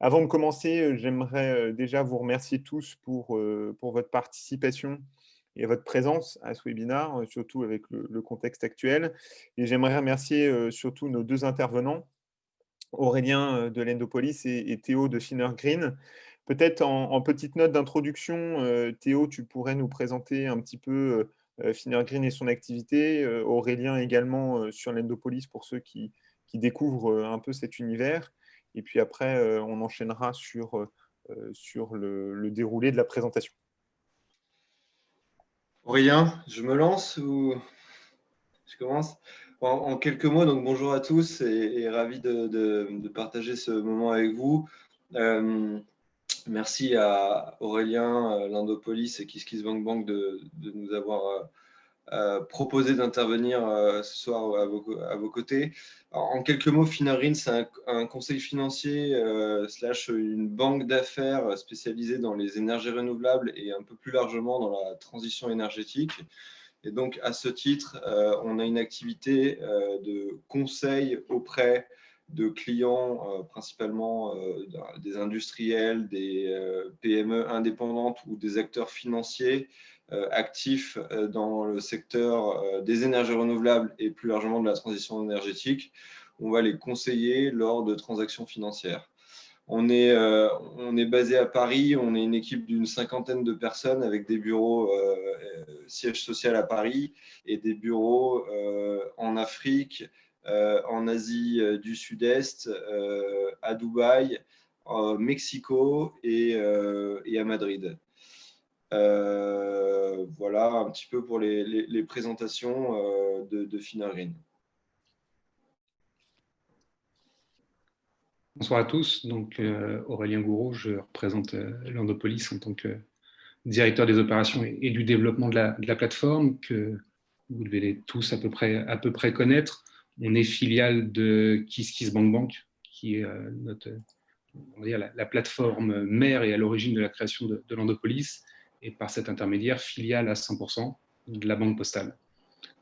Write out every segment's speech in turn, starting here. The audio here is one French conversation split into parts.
Avant de commencer, j'aimerais déjà vous remercier tous pour votre participation et votre présence à ce webinaire, surtout avec le contexte actuel. Et j'aimerais remercier surtout nos deux intervenants, Aurélien de l'Endopolis et Théo de Finner Green. Peut-être en petite note d'introduction, Théo, tu pourrais nous présenter un petit peu Finner Green et son activité, Aurélien également sur l'Endopolis pour ceux qui découvrent un peu cet univers. Et puis après, on enchaînera sur le déroulé de la présentation. Aurélien, je me lance ou je commence? En quelques mots, donc bonjour à tous et ravi de partager ce moment avec vous. Euh, Merci à Aurélien, l'Indopolis et KissKissBankBank de nous avoir proposé d'intervenir ce soir à vos côtés. Alors, en quelques mots, Finarin, c'est un conseil financier slash une banque d'affaires spécialisée dans les énergies renouvelables et un peu plus largement dans la transition énergétique. Et donc, à ce titre, on a une activité de conseil auprès de clients, principalement des industriels, des PME indépendantes ou des acteurs financiers actifs dans le secteur des énergies renouvelables et plus largement de la transition énergétique. On va les conseiller lors de transactions financières. On est basé à Paris, on est une équipe d'une cinquantaine de personnes avec des bureaux siège social à Paris et des bureaux en Afrique, en Asie du Sud-Est, à Dubaï, Mexico et à Madrid. Voilà un petit peu pour les présentations de Finner Green. Bonsoir à tous, donc Aurélien Gouraud, je représente l'Endopolis en tant que directeur des opérations et du développement de la plateforme que vous devez tous à peu près connaître. On est filiale de KissKissBankBank, qui est on va dire la plateforme mère et à l'origine de la création de l'Endopolis, et par cet intermédiaire, filiale à 100% de la Banque Postale.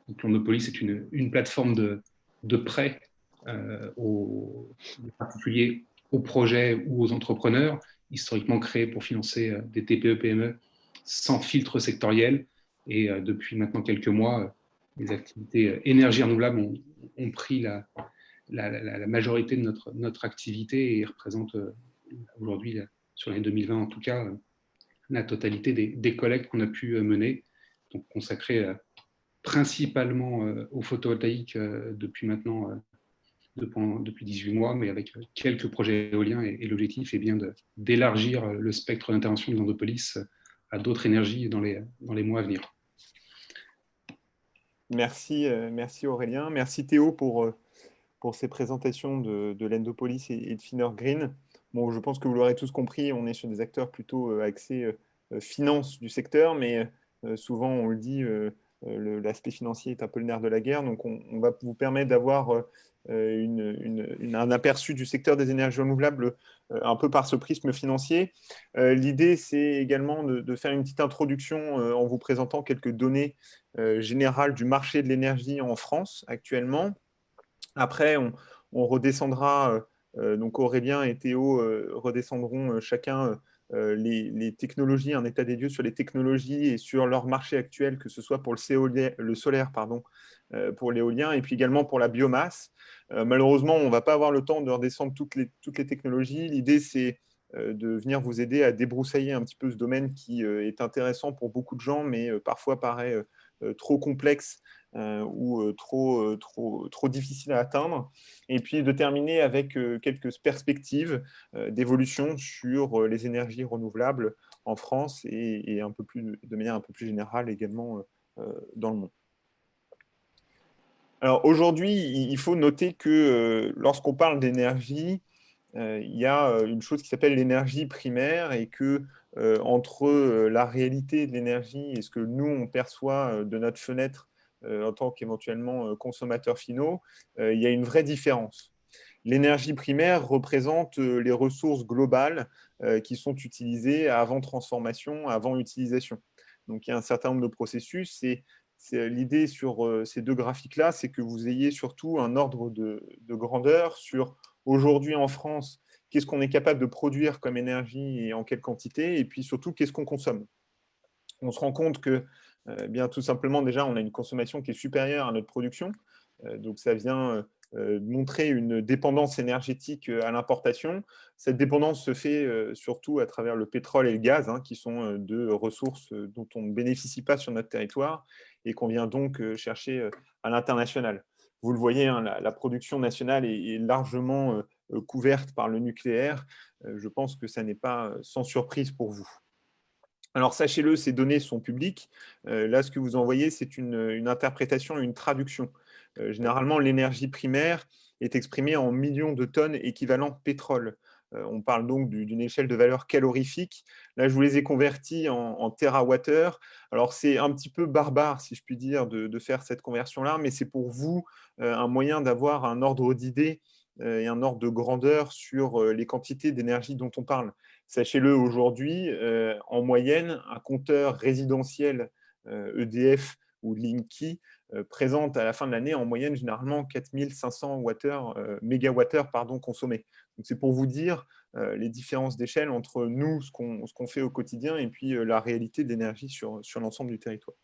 Donc l'Endopolis est une plateforme de prêt aux particuliers, aux projets ou aux entrepreneurs, historiquement créés pour financer des TPE-PME sans filtre sectoriel. Et depuis maintenant quelques mois, les activités énergie renouvelable ont pris la majorité de notre activité et représentent aujourd'hui, sur l'année 2020 en tout cas, la totalité des collectes qu'on a pu mener, donc consacrées principalement au photovoltaïque depuis maintenant depuis 18 mois, mais avec quelques projets éoliens, et l'objectif est bien d'élargir le spectre d'intervention de l'Endopolis à d'autres énergies dans les mois à venir. Merci, merci Aurélien. Merci Théo pour ces présentations de l'Endopolis et de Finner Green. Bon, je pense que vous l'aurez tous compris, on est sur des acteurs plutôt axés finance du secteur, mais souvent on le dit, l'aspect financier est un peu le nerf de la guerre. Donc on va vous permettre d'avoir un aperçu du secteur des énergies renouvelables un peu par ce prisme financier. L'idée, c'est également de faire une petite introduction en vous présentant quelques données générales du marché de l'énergie en France actuellement. Après, on redescendra, donc Aurélien et Théo redescendront chacun les technologies, un état des lieux sur les technologies et sur leur marché actuel, que ce soit pour le solaire, pardon, pour l'éolien, et puis également pour la biomasse. Malheureusement, on ne va pas avoir le temps de redescendre toutes les technologies. L'idée, c'est de venir vous aider à débroussailler un petit peu ce domaine qui est intéressant pour beaucoup de gens, mais parfois paraît trop complexe ou trop difficile à atteindre. Et puis de terminer avec quelques perspectives d'évolution sur les énergies renouvelables en France et de manière un peu plus générale également dans le monde. Alors aujourd'hui, il faut noter que lorsqu'on parle d'énergie, il y a une chose qui s'appelle l'énergie primaire et que entre la réalité de l'énergie et ce que nous, on perçoit de notre fenêtre en tant qu'éventuellement consommateurs finaux, il y a une vraie différence. L'énergie primaire représente les ressources globales qui sont utilisées avant transformation, avant utilisation. Donc il y a un certain nombre de processus et l'idée sur ces deux graphiques-là, c'est que vous ayez surtout un ordre de grandeur sur aujourd'hui en France qu'est-ce qu'on est capable de produire comme énergie et en quelle quantité, et puis surtout, qu'est-ce qu'on consomme. On se rend compte que, bien, tout simplement, déjà, on a une consommation qui est supérieure à notre production. Donc, ça vient montrer une dépendance énergétique à l'importation. Cette dépendance se fait surtout à travers le pétrole et le gaz, hein, qui sont deux ressources dont on ne bénéficie pas sur notre territoire et qu'on vient donc chercher à l'international. Vous le voyez, hein, la production nationale est largement couverte par le nucléaire. Je pense que ça n'est pas sans surprise pour vous. Alors, sachez-le, ces données sont publiques. Là, ce que vous envoyez, c'est une interprétation, une traduction. Généralement, l'énergie primaire est exprimée en millions de tonnes équivalent pétrole. On parle donc d'une échelle de valeur calorifique. Là, je vous les ai convertis en térawattheures. Alors, c'est un petit peu barbare, si je puis dire, de faire cette conversion-là, mais c'est pour vous un moyen d'avoir un ordre d'idée et un ordre de grandeur sur les quantités d'énergie dont on parle. Sachez-le, aujourd'hui, en moyenne, un compteur résidentiel EDF ou Linky présente à la fin de l'année en moyenne généralement 4500 mégawattheures consommés. Donc, c'est pour vous dire les différences d'échelle entre nous, ce qu'on fait au quotidien, et puis la réalité d'énergie sur l'ensemble du territoire.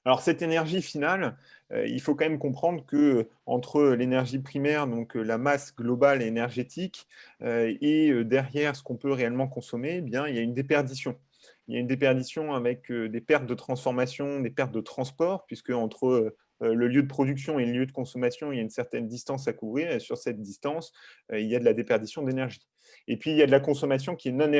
Alors, cette énergie finale, il faut quand même comprendre que entre l'énergie primaire, donc la masse globale énergétique, et derrière ce qu'on peut réellement consommer, eh bien, il y a une déperdition. Il y a une déperdition avec des pertes de transformation, des pertes de transport, puisque entre le lieu de production et le lieu de consommation, il y a une certaine distance à couvrir, et sur cette distance, il y a de la déperdition d'énergie. Et puis, il y a de la consommation qui est non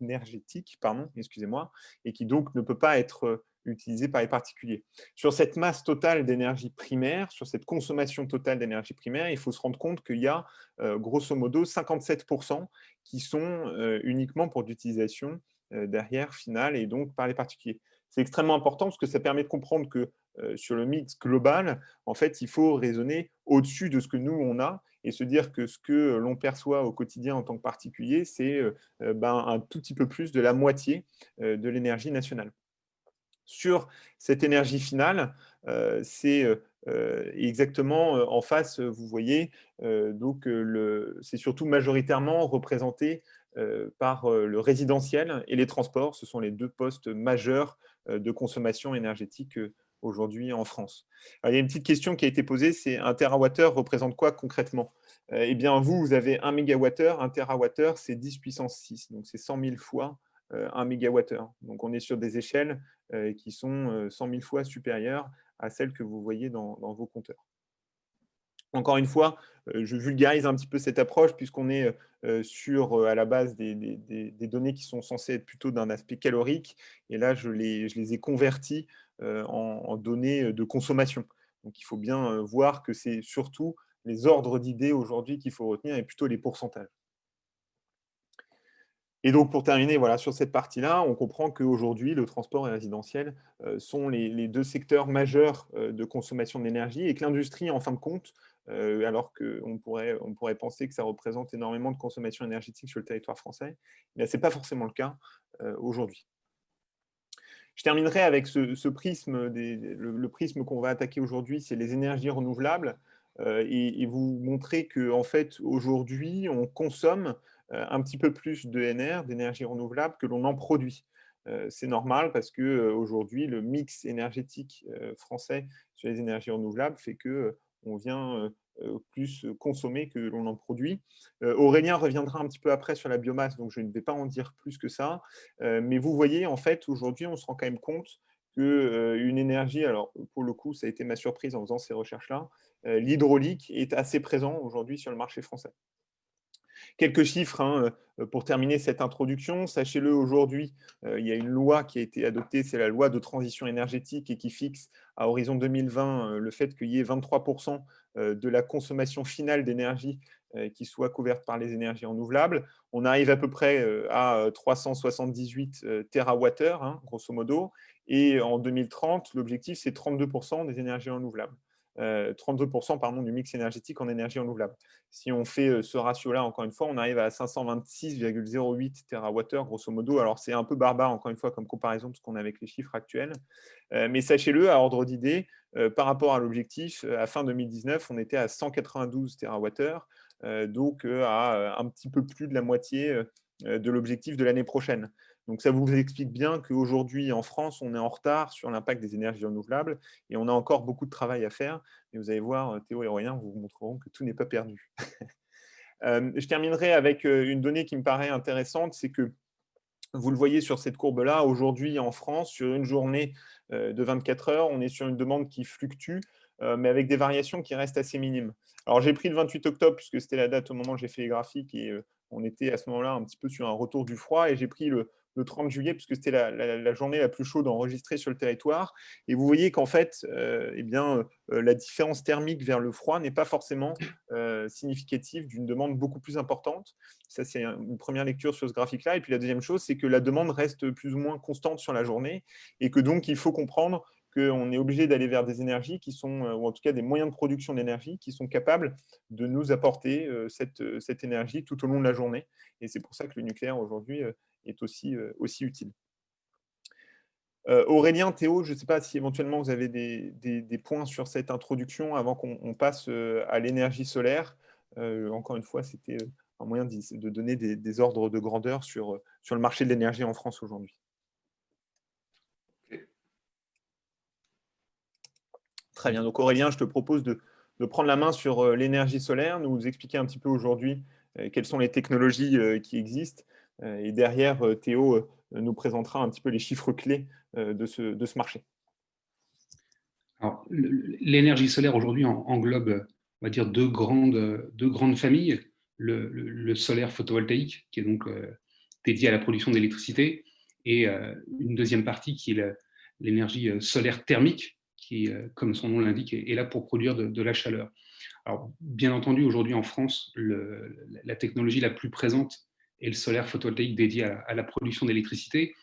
énergétique, excusez-moi, et qui donc ne peut pas être utilisée par les particuliers. Sur cette masse totale d'énergie primaire, sur cette consommation totale d'énergie primaire, il faut se rendre compte qu'il y a grosso modo 57% qui sont uniquement pour d'utilisation derrière finale et donc par les particuliers. C'est extrêmement important parce que ça permet de comprendre que sur le mix global, en fait, il faut raisonner au-dessus de ce que nous, on a et se dire que ce que l'on perçoit au quotidien en tant que particulier, c'est un tout petit peu plus de la moitié de l'énergie nationale. Sur cette énergie finale, c'est exactement en face, vous voyez, c'est surtout majoritairement représenté par le résidentiel et les transports. Ce sont les deux postes majeurs de consommation énergétique aujourd'hui en France. Alors, il y a une petite question qui a été posée, c'est un térawattheure représente quoi concrètement? Eh bien, vous avez 1 mégawattheure, 1 térawattheure, c'est 10 puissance 6, donc c'est 100 000 fois 1 mégawattheure. Donc, on est sur des échelles qui sont 100 000 fois supérieures à celles que vous voyez dans vos compteurs. Encore une fois, je vulgarise un petit peu cette approche puisqu'on est sur, à la base, des données qui sont censées être plutôt d'un aspect calorique. Et là, je les ai converties en données de consommation. Donc, il faut bien voir que c'est surtout les ordres d'idées aujourd'hui qu'il faut retenir et plutôt les pourcentages. Et donc, pour terminer, voilà, sur cette partie-là, on comprend qu'aujourd'hui, le transport et résidentiel sont les deux secteurs majeurs de consommation d'énergie et que l'industrie, en fin de compte, alors qu'on pourrait penser que ça représente énormément de consommation énergétique sur le territoire français, mais ce n'est pas forcément le cas aujourd'hui. Je terminerai avec ce prisme, le prisme qu'on va attaquer aujourd'hui, c'est les énergies renouvelables, et vous montrer qu'en fait, aujourd'hui, on consomme un petit peu plus d'ENR, d'énergie renouvelable, que l'on en produit. C'est normal parce qu'aujourd'hui, le mix énergétique français sur les énergies renouvelables fait qu'on vient plus consommer que l'on en produit. Aurélien reviendra un petit peu après sur la biomasse, donc je ne vais pas en dire plus que ça. Mais vous voyez, en fait, aujourd'hui, on se rend quand même compte qu'une énergie, alors pour le coup, ça a été ma surprise en faisant ces recherches-là, l'hydraulique est assez présent aujourd'hui sur le marché français. Quelques chiffres hein, pour terminer cette introduction. Sachez-le, aujourd'hui, il y a une loi qui a été adoptée, c'est la loi de transition énergétique et qui fixe à horizon 2020 le fait qu'il y ait 23% de la consommation finale d'énergie qui soit couverte par les énergies renouvelables. On arrive à peu près à 378 térawattheures, hein, grosso modo. Et en 2030, l'objectif, c'est 32% des énergies renouvelables. 32% pardon, du mix énergétique en énergie renouvelable. Si on fait ce ratio-là, encore une fois, on arrive à 526,08 TWh, grosso modo. Alors, c'est un peu barbare, encore une fois, comme comparaison, parce qu'on est avec les chiffres actuels. Mais sachez-le, à ordre d'idée, par rapport à l'objectif, à fin 2019, on était à 192 TWh, donc à un petit peu plus de la moitié de l'objectif de l'année prochaine. Donc, ça vous explique bien qu'aujourd'hui, en France, on est en retard sur l'impact des énergies renouvelables et on a encore beaucoup de travail à faire. Et vous allez voir, Théo et Aurélien vous montreront que tout n'est pas perdu. Je terminerai avec une donnée qui me paraît intéressante, c'est que vous le voyez sur cette courbe-là, aujourd'hui en France, sur une journée de 24 heures, on est sur une demande qui fluctue, mais avec des variations qui restent assez minimes. Alors j'ai pris le 28 octobre, puisque c'était la date au moment où j'ai fait les graphiques, et on était à ce moment-là un petit peu sur un retour du froid, et j'ai pris le 30 juillet, puisque c'était la journée la plus chaude enregistrée sur le territoire. Et vous voyez qu'en fait, la différence thermique vers le froid n'est pas forcément significative d'une demande beaucoup plus importante. Ça, c'est une première lecture sur ce graphique-là. Et puis la deuxième chose, c'est que la demande reste plus ou moins constante sur la journée et que donc il faut comprendre qu'on est obligé d'aller vers des énergies qui sont, ou en tout cas des moyens de production d'énergie qui sont capables de nous apporter cette énergie tout au long de la journée. Et c'est pour ça que le nucléaire aujourd'hui est aussi utile. Aurélien, Théo, je ne sais pas si éventuellement vous avez des points sur cette introduction avant qu'on passe à l'énergie solaire. Encore une fois, c'était un moyen de donner des ordres de grandeur sur le marché de l'énergie en France aujourd'hui. Okay. Très bien. Donc Aurélien, je te propose de prendre la main sur l'énergie solaire, nous expliquer un petit peu aujourd'hui quelles sont les technologies qui existent. Et derrière, Théo nous présentera un petit peu les chiffres clés de ce marché. Alors, l'énergie solaire aujourd'hui englobe, on va dire, deux grandes familles. Le solaire photovoltaïque, qui est donc dédié à la production d'électricité, et une deuxième partie qui est l'énergie solaire thermique, qui, comme son nom l'indique, est là pour produire de la chaleur. Alors, bien entendu, aujourd'hui en France, la technologie la plus présente est le solaire photovoltaïque dédié à la production d'électricité.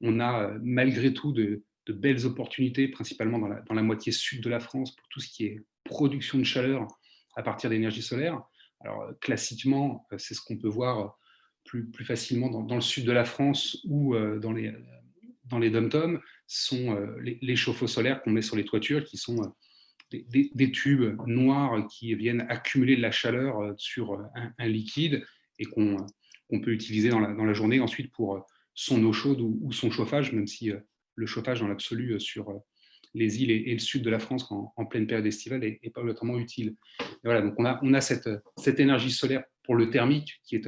On a malgré tout de belles opportunités, principalement dans la moitié sud de la France, pour tout ce qui est production de chaleur à partir d'énergie solaire. Alors, classiquement, c'est ce qu'on peut voir plus facilement dans le sud de la France ou dans les dom-toms, sont les chauffe-eau solaires qu'on met sur les toitures, qui sont des tubes noirs qui viennent accumuler de la chaleur sur un liquide et qu'on peut utiliser dans la journée ensuite pour son eau chaude ou son chauffage, même si le chauffage dans l'absolu sur les îles et le sud de la France en pleine période estivale n'est pas obligatoirement utile. Et voilà, donc on a cette énergie solaire pour le thermique qui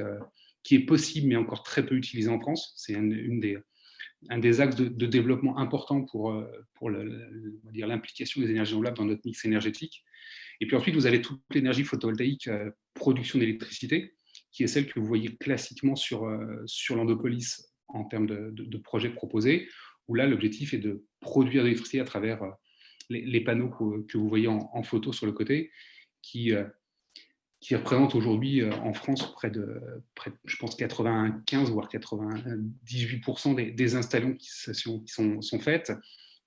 est possible mais encore très peu utilisée en France. C'est un des axes de développement importants pour l'implication des énergies renouvelables dans notre mix énergétique. Et puis ensuite, vous avez toute l'énergie photovoltaïque, production d'électricité, qui est celle que vous voyez classiquement sur l'Endopolis en termes de projets proposés, où là, l'objectif est de produire de l'électricité à travers les panneaux que vous voyez en photo sur le côté, qui représente aujourd'hui en France près de, je pense, 95 voire 98% des installations qui sont faites.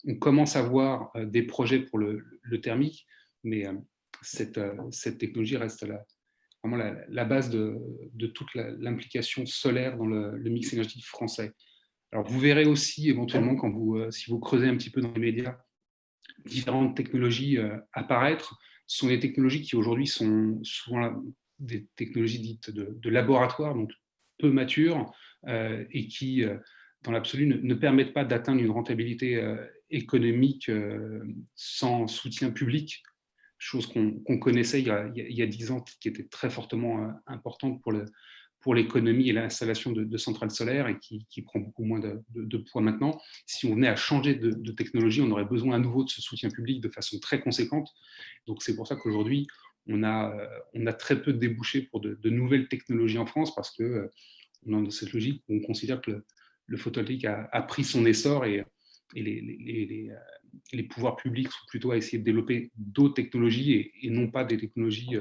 On commence à voir des projets pour le thermique, mais cette technologie reste vraiment la base de toute l'implication solaire dans le mix énergétique français. Alors, vous verrez aussi éventuellement, si vous creusez un petit peu dans les médias, différentes technologies apparaître. Ce sont des technologies qui aujourd'hui sont souvent des technologies dites de laboratoire, donc peu matures, et qui, dans l'absolu, ne permettent pas d'atteindre une rentabilité économique sans soutien public, chose qu'on connaissait il y a 10 ans, qui était très fortement importante pour l'économie et l'installation de centrales solaires et qui prend beaucoup moins de poids maintenant. Si on venait à changer de technologie, on aurait besoin à nouveau de ce soutien public de façon très conséquente. Donc c'est pour ça qu'aujourd'hui, on a très peu de débouchés pour de nouvelles technologies en France, parce qu'on est dans cette logique où on considère que le photovoltaïque a pris son essor et les pouvoirs publics sont plutôt à essayer de développer d'autres technologies et non pas des technologies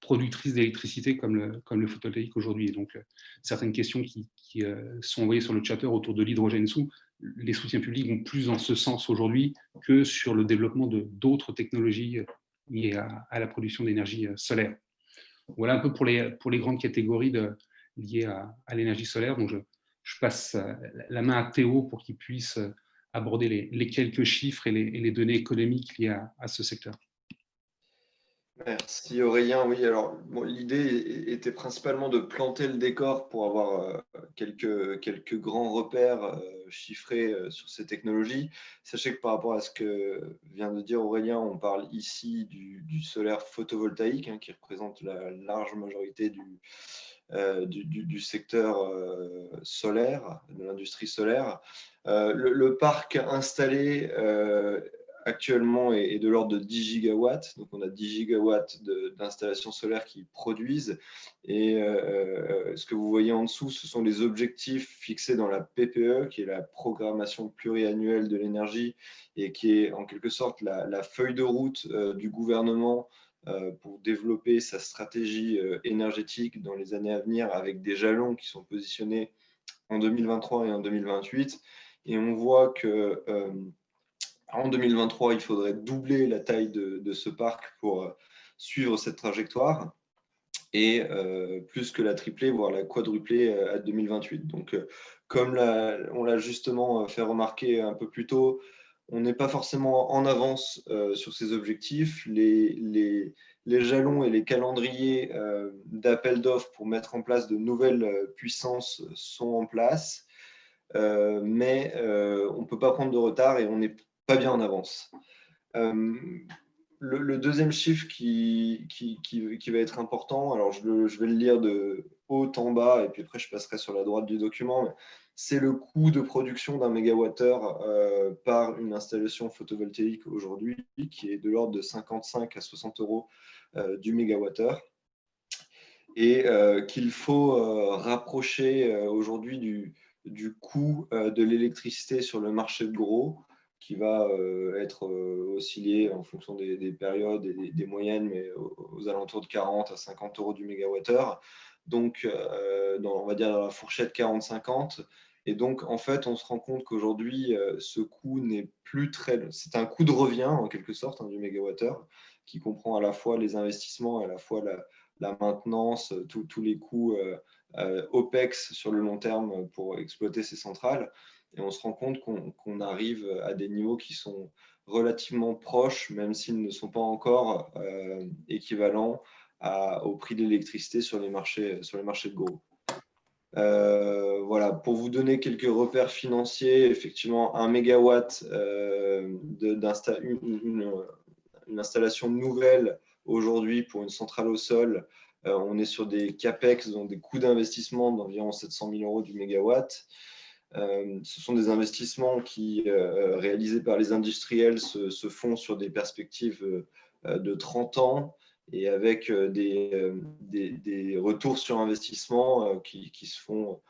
productrices d'électricité comme le photovoltaïque aujourd'hui. Et donc, certaines questions qui sont envoyées sur le chatter autour de l'hydrogène sous, les soutiens publics vont plus dans ce sens aujourd'hui que sur le développement d'autres technologies liées à la production d'énergie solaire. Voilà un peu pour les grandes catégories liées à l'énergie solaire. Donc, je passe la main à Théo pour qu'il puisse aborder les quelques chiffres et les données économiques liées à ce secteur. Merci Aurélien. Oui, alors bon, l'idée était principalement de planter le décor pour avoir quelques grands repères chiffrés sur ces technologies. Sachez que par rapport à ce que vient de dire Aurélien, on parle ici du solaire photovoltaïque, qui représente la large majorité du secteur solaire, de l'industrie solaire. Le parc installé actuellement est de l'ordre de 10 gigawatts. Donc, on a 10 gigawatts d'installations solaires qui produisent. Et ce que vous voyez en dessous, ce sont les objectifs fixés dans la PPE, qui est la programmation pluriannuelle de l'énergie, et qui est en quelque sorte la feuille de route du gouvernement pour développer sa stratégie énergétique dans les années à venir, avec des jalons qui sont positionnés en 2023 et en 2028. Et on voit que en 2023, il faudrait doubler la taille de ce parc pour suivre cette trajectoire, et plus que la tripler, voire la quadrupler à 2028. Donc, comme on l'a justement fait remarquer un peu plus tôt, on n'est pas forcément en avance sur ces objectifs. Les jalons et les calendriers d'appel d'offres pour mettre en place de nouvelles puissances sont en place, mais on ne peut pas prendre de retard et on n'est pas bien en avance. Le deuxième chiffre qui va être important, alors je vais le lire de haut en bas et puis après je passerai sur la droite du document, c'est le coût de production d'un mégawattheure par une installation photovoltaïque aujourd'hui, qui est de l'ordre de 55 à 60 euros du mégawattheure, et qu'il faut rapprocher aujourd'hui du coût de l'électricité sur le marché de gros, qui va être oscillé en fonction des périodes et des moyennes, mais aux alentours de 40 à 50 euros du mégawattheure. Donc, on va dire dans la fourchette 40-50. Et donc, en fait, on se rend compte qu'aujourd'hui, ce coût n'est plus très... C'est un coût de revient, en quelque sorte, du mégawattheure, qui comprend à la fois les investissements et à la fois la maintenance, tous les coûts OPEX sur le long terme pour exploiter ces centrales. Et on se rend compte qu'on arrive à des niveaux qui sont relativement proches, même s'ils ne sont pas encore équivalents au prix de l'électricité sur les marchés de gros. Voilà, pour vous donner quelques repères financiers, effectivement, 1 mégawatt une installation nouvelle aujourd'hui pour une centrale au sol, on est sur des CAPEX, donc des coûts d'investissement d'environ 700 000 euros du mégawatt. Ce sont des investissements qui, réalisés par les industriels, se font sur des perspectives de 30 ans et avec des retours sur investissement qui se font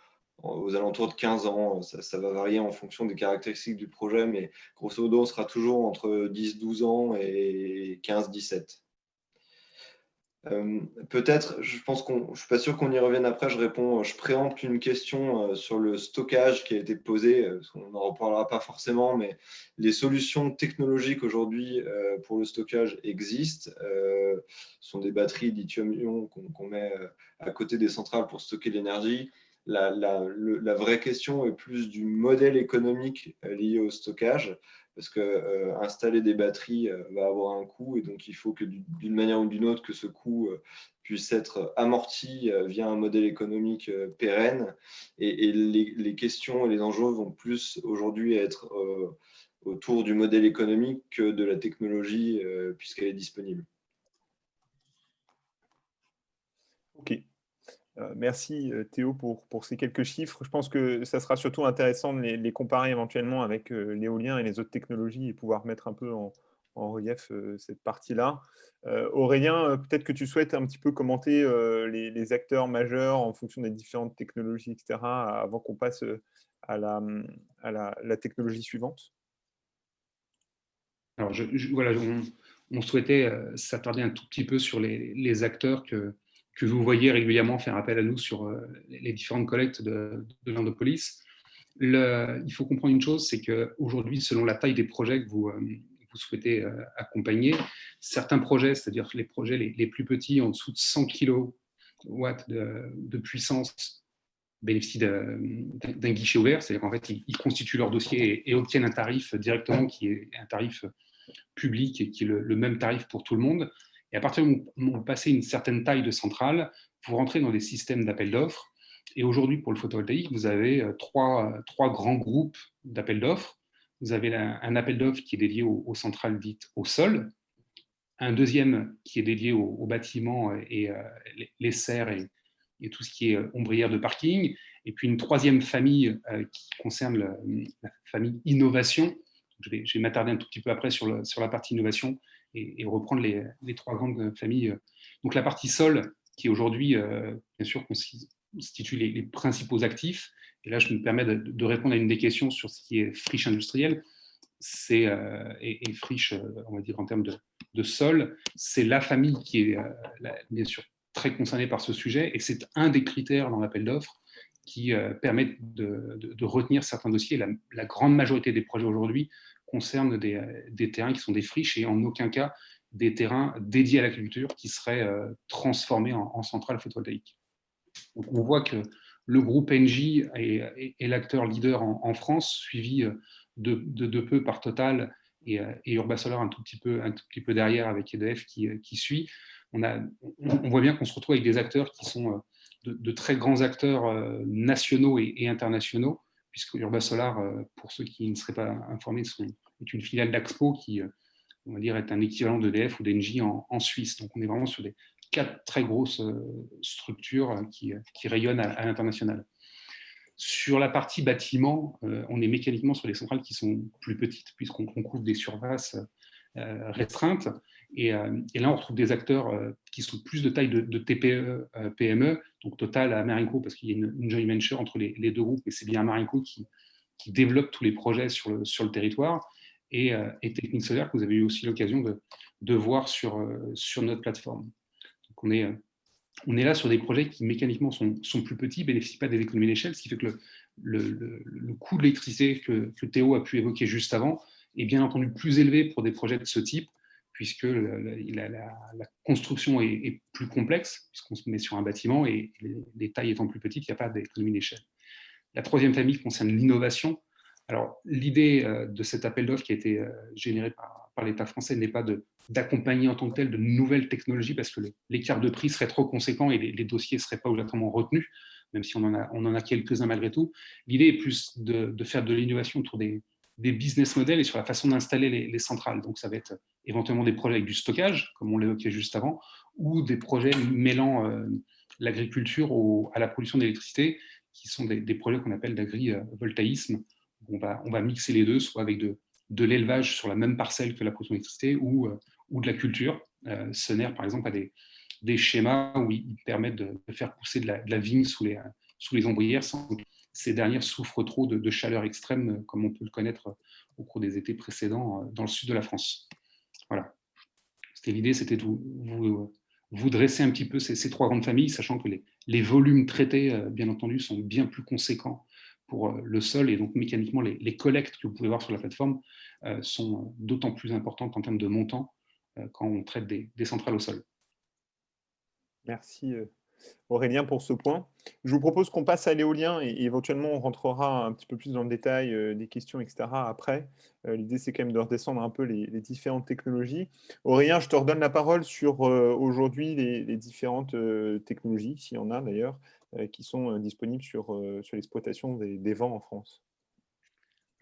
aux alentours de 15 ans. Ça va varier en fonction des caractéristiques du projet, mais grosso modo, on sera toujours entre 10-12 ans et 15-17. Peut-être, je ne suis pas sûr qu'on y revienne après, je préempte une question sur le stockage qui a été posée, parce qu'on n'en reparlera pas forcément, mais les solutions technologiques aujourd'hui pour le stockage existent. Ce sont des batteries lithium-ion qu'on met à côté des centrales pour stocker l'énergie. La vraie question est plus du modèle économique lié au stockage, parce que installer des batteries va avoir un coût, et donc il faut que d'une manière ou d'une autre que ce coût puisse être amorti via un modèle économique pérenne, et les questions et les enjeux vont plus aujourd'hui être autour du modèle économique que de la technologie puisqu'elle est disponible. Ok. Merci Théo pour ces quelques chiffres. Je pense que ça sera surtout intéressant de les comparer éventuellement avec l'éolien et les autres technologies et pouvoir mettre un peu en relief cette partie-là. Aurélien, peut-être que tu souhaites un petit peu commenter les acteurs majeurs en fonction des différentes technologies, etc., avant qu'on passe à la technologie suivante. Alors, voilà, on souhaitait s'attarder un tout petit peu sur les acteurs que vous voyez régulièrement faire appel à nous sur les différentes collectes de l'Indopolis. Il faut comprendre une chose, c'est qu'aujourd'hui, selon la taille des projets que vous vous souhaitez accompagner. Certains projets, c'est-à-dire les projets les plus petits, en dessous de 100 kW de puissance, bénéficient d'un guichet ouvert, c'est-à-dire qu'en fait, ils constituent leur dossier et obtiennent un tarif directement qui est un tarif public et qui est le même tarif pour tout le monde. Et à partir du moment où vous passez une certaine taille de centrale, vous rentrez dans des systèmes d'appel d'offres. Et aujourd'hui, pour le photovoltaïque, vous avez trois grands groupes d'appels d'offres. Vous avez un appel d'offres qui est dédié aux centrales dites au sol, un deuxième qui est dédié aux bâtiments et les serres et tout ce qui est ombrière de parking, et puis une troisième famille qui concerne la famille innovation. Je vais m'attarder un tout petit peu après sur la partie innovation et reprendre les trois grandes familles. Donc la partie sol, qui aujourd'hui, bien sûr, constitue les principaux actifs. Et là, je me permets de répondre à une des questions sur ce qui est friche industrielle. Et friche, on va dire, en termes de sol, c'est la famille qui est, bien sûr, très concernée par ce sujet. Et c'est un des critères dans l'appel d'offres qui permet de retenir certains dossiers. La grande majorité des projets aujourd'hui concernent des terrains qui sont des friches et en aucun cas des terrains dédiés à l'agriculture qui seraient transformés en centrales photovoltaïques. Donc on voit que le groupe Engie est l'acteur leader en France, suivi de peu par Total et Urbasolar un tout petit peu derrière avec EDF qui suit. On voit bien qu'on se retrouve avec des acteurs qui sont de très grands acteurs nationaux et internationaux, puisque Urbasolar, pour ceux qui ne seraient pas informés, est une filiale d'Axpo qui, on va dire, est un équivalent d'EDF ou d'Engie en Suisse. Donc on est vraiment sur des 4 très grosses structures qui rayonnent à l'international. Sur la partie bâtiment, on est mécaniquement sur des centrales qui sont plus petites, puisqu'on couvre des surfaces restreintes. Et là, on retrouve des acteurs qui sont plus de taille de TPE, PME, donc Total, Amarenco, parce qu'il y a une joint venture entre les deux groupes, et c'est bien Amarenco qui développe tous les projets sur le territoire, et Technique Solaire, que vous avez eu aussi l'occasion de voir sur notre plateforme. Donc on est là sur des projets qui mécaniquement sont plus petits, ne bénéficient pas des économies d'échelle, ce qui fait que le coût de l'électricité que Théo a pu évoquer juste avant est bien entendu plus élevé pour des projets de ce type, puisque la construction est plus complexe, puisqu'on se met sur un bâtiment et les tailles étant plus petites, il n'y a pas d'économie d'échelle. La troisième famille concerne l'innovation. Alors, l'idée de cet appel d'offres qui a été généré par l'État français n'est pas d'accompagner en tant que tel de nouvelles technologies, parce que l'écart de prix serait trop conséquent et les dossiers ne seraient pas obligatoirement retenus, même si on en a quelques-uns malgré tout. L'idée est plus de faire de l'innovation autour des business models et sur la façon d'installer les centrales. Donc, ça va être éventuellement des projets avec du stockage, comme on l'évoquait juste avant, ou des projets mêlant l'agriculture à la production d'électricité, qui sont des projets qu'on appelle d'agrivoltaïsme. On va mixer les deux, soit avec de l'élevage sur la même parcelle que la production d'électricité ou de la culture. Sener, par exemple, a des schémas où ils permettent de faire pousser de la vigne sous les ombrières sans que ces dernières souffrent trop de chaleur extrême, comme on peut le connaître au cours des étés précédents dans le sud de la France. Voilà. L'idée, c'était de vous dresser un petit peu ces trois grandes familles, sachant que les volumes traités, bien entendu, sont bien plus conséquents pour le sol, et donc mécaniquement, les collectes que vous pouvez voir sur la plateforme sont d'autant plus importantes en termes de montant quand on traite des centrales au sol. Merci Aurélien pour ce point. Je vous propose qu'on passe à l'éolien et éventuellement on rentrera un petit peu plus dans le détail des questions, etc. après. L'idée, c'est quand même de redescendre un peu les différentes technologies. Aurélien, je te redonne la parole sur aujourd'hui les différentes technologies, s'il y en a d'ailleurs, qui sont disponibles sur l'exploitation des vents en France.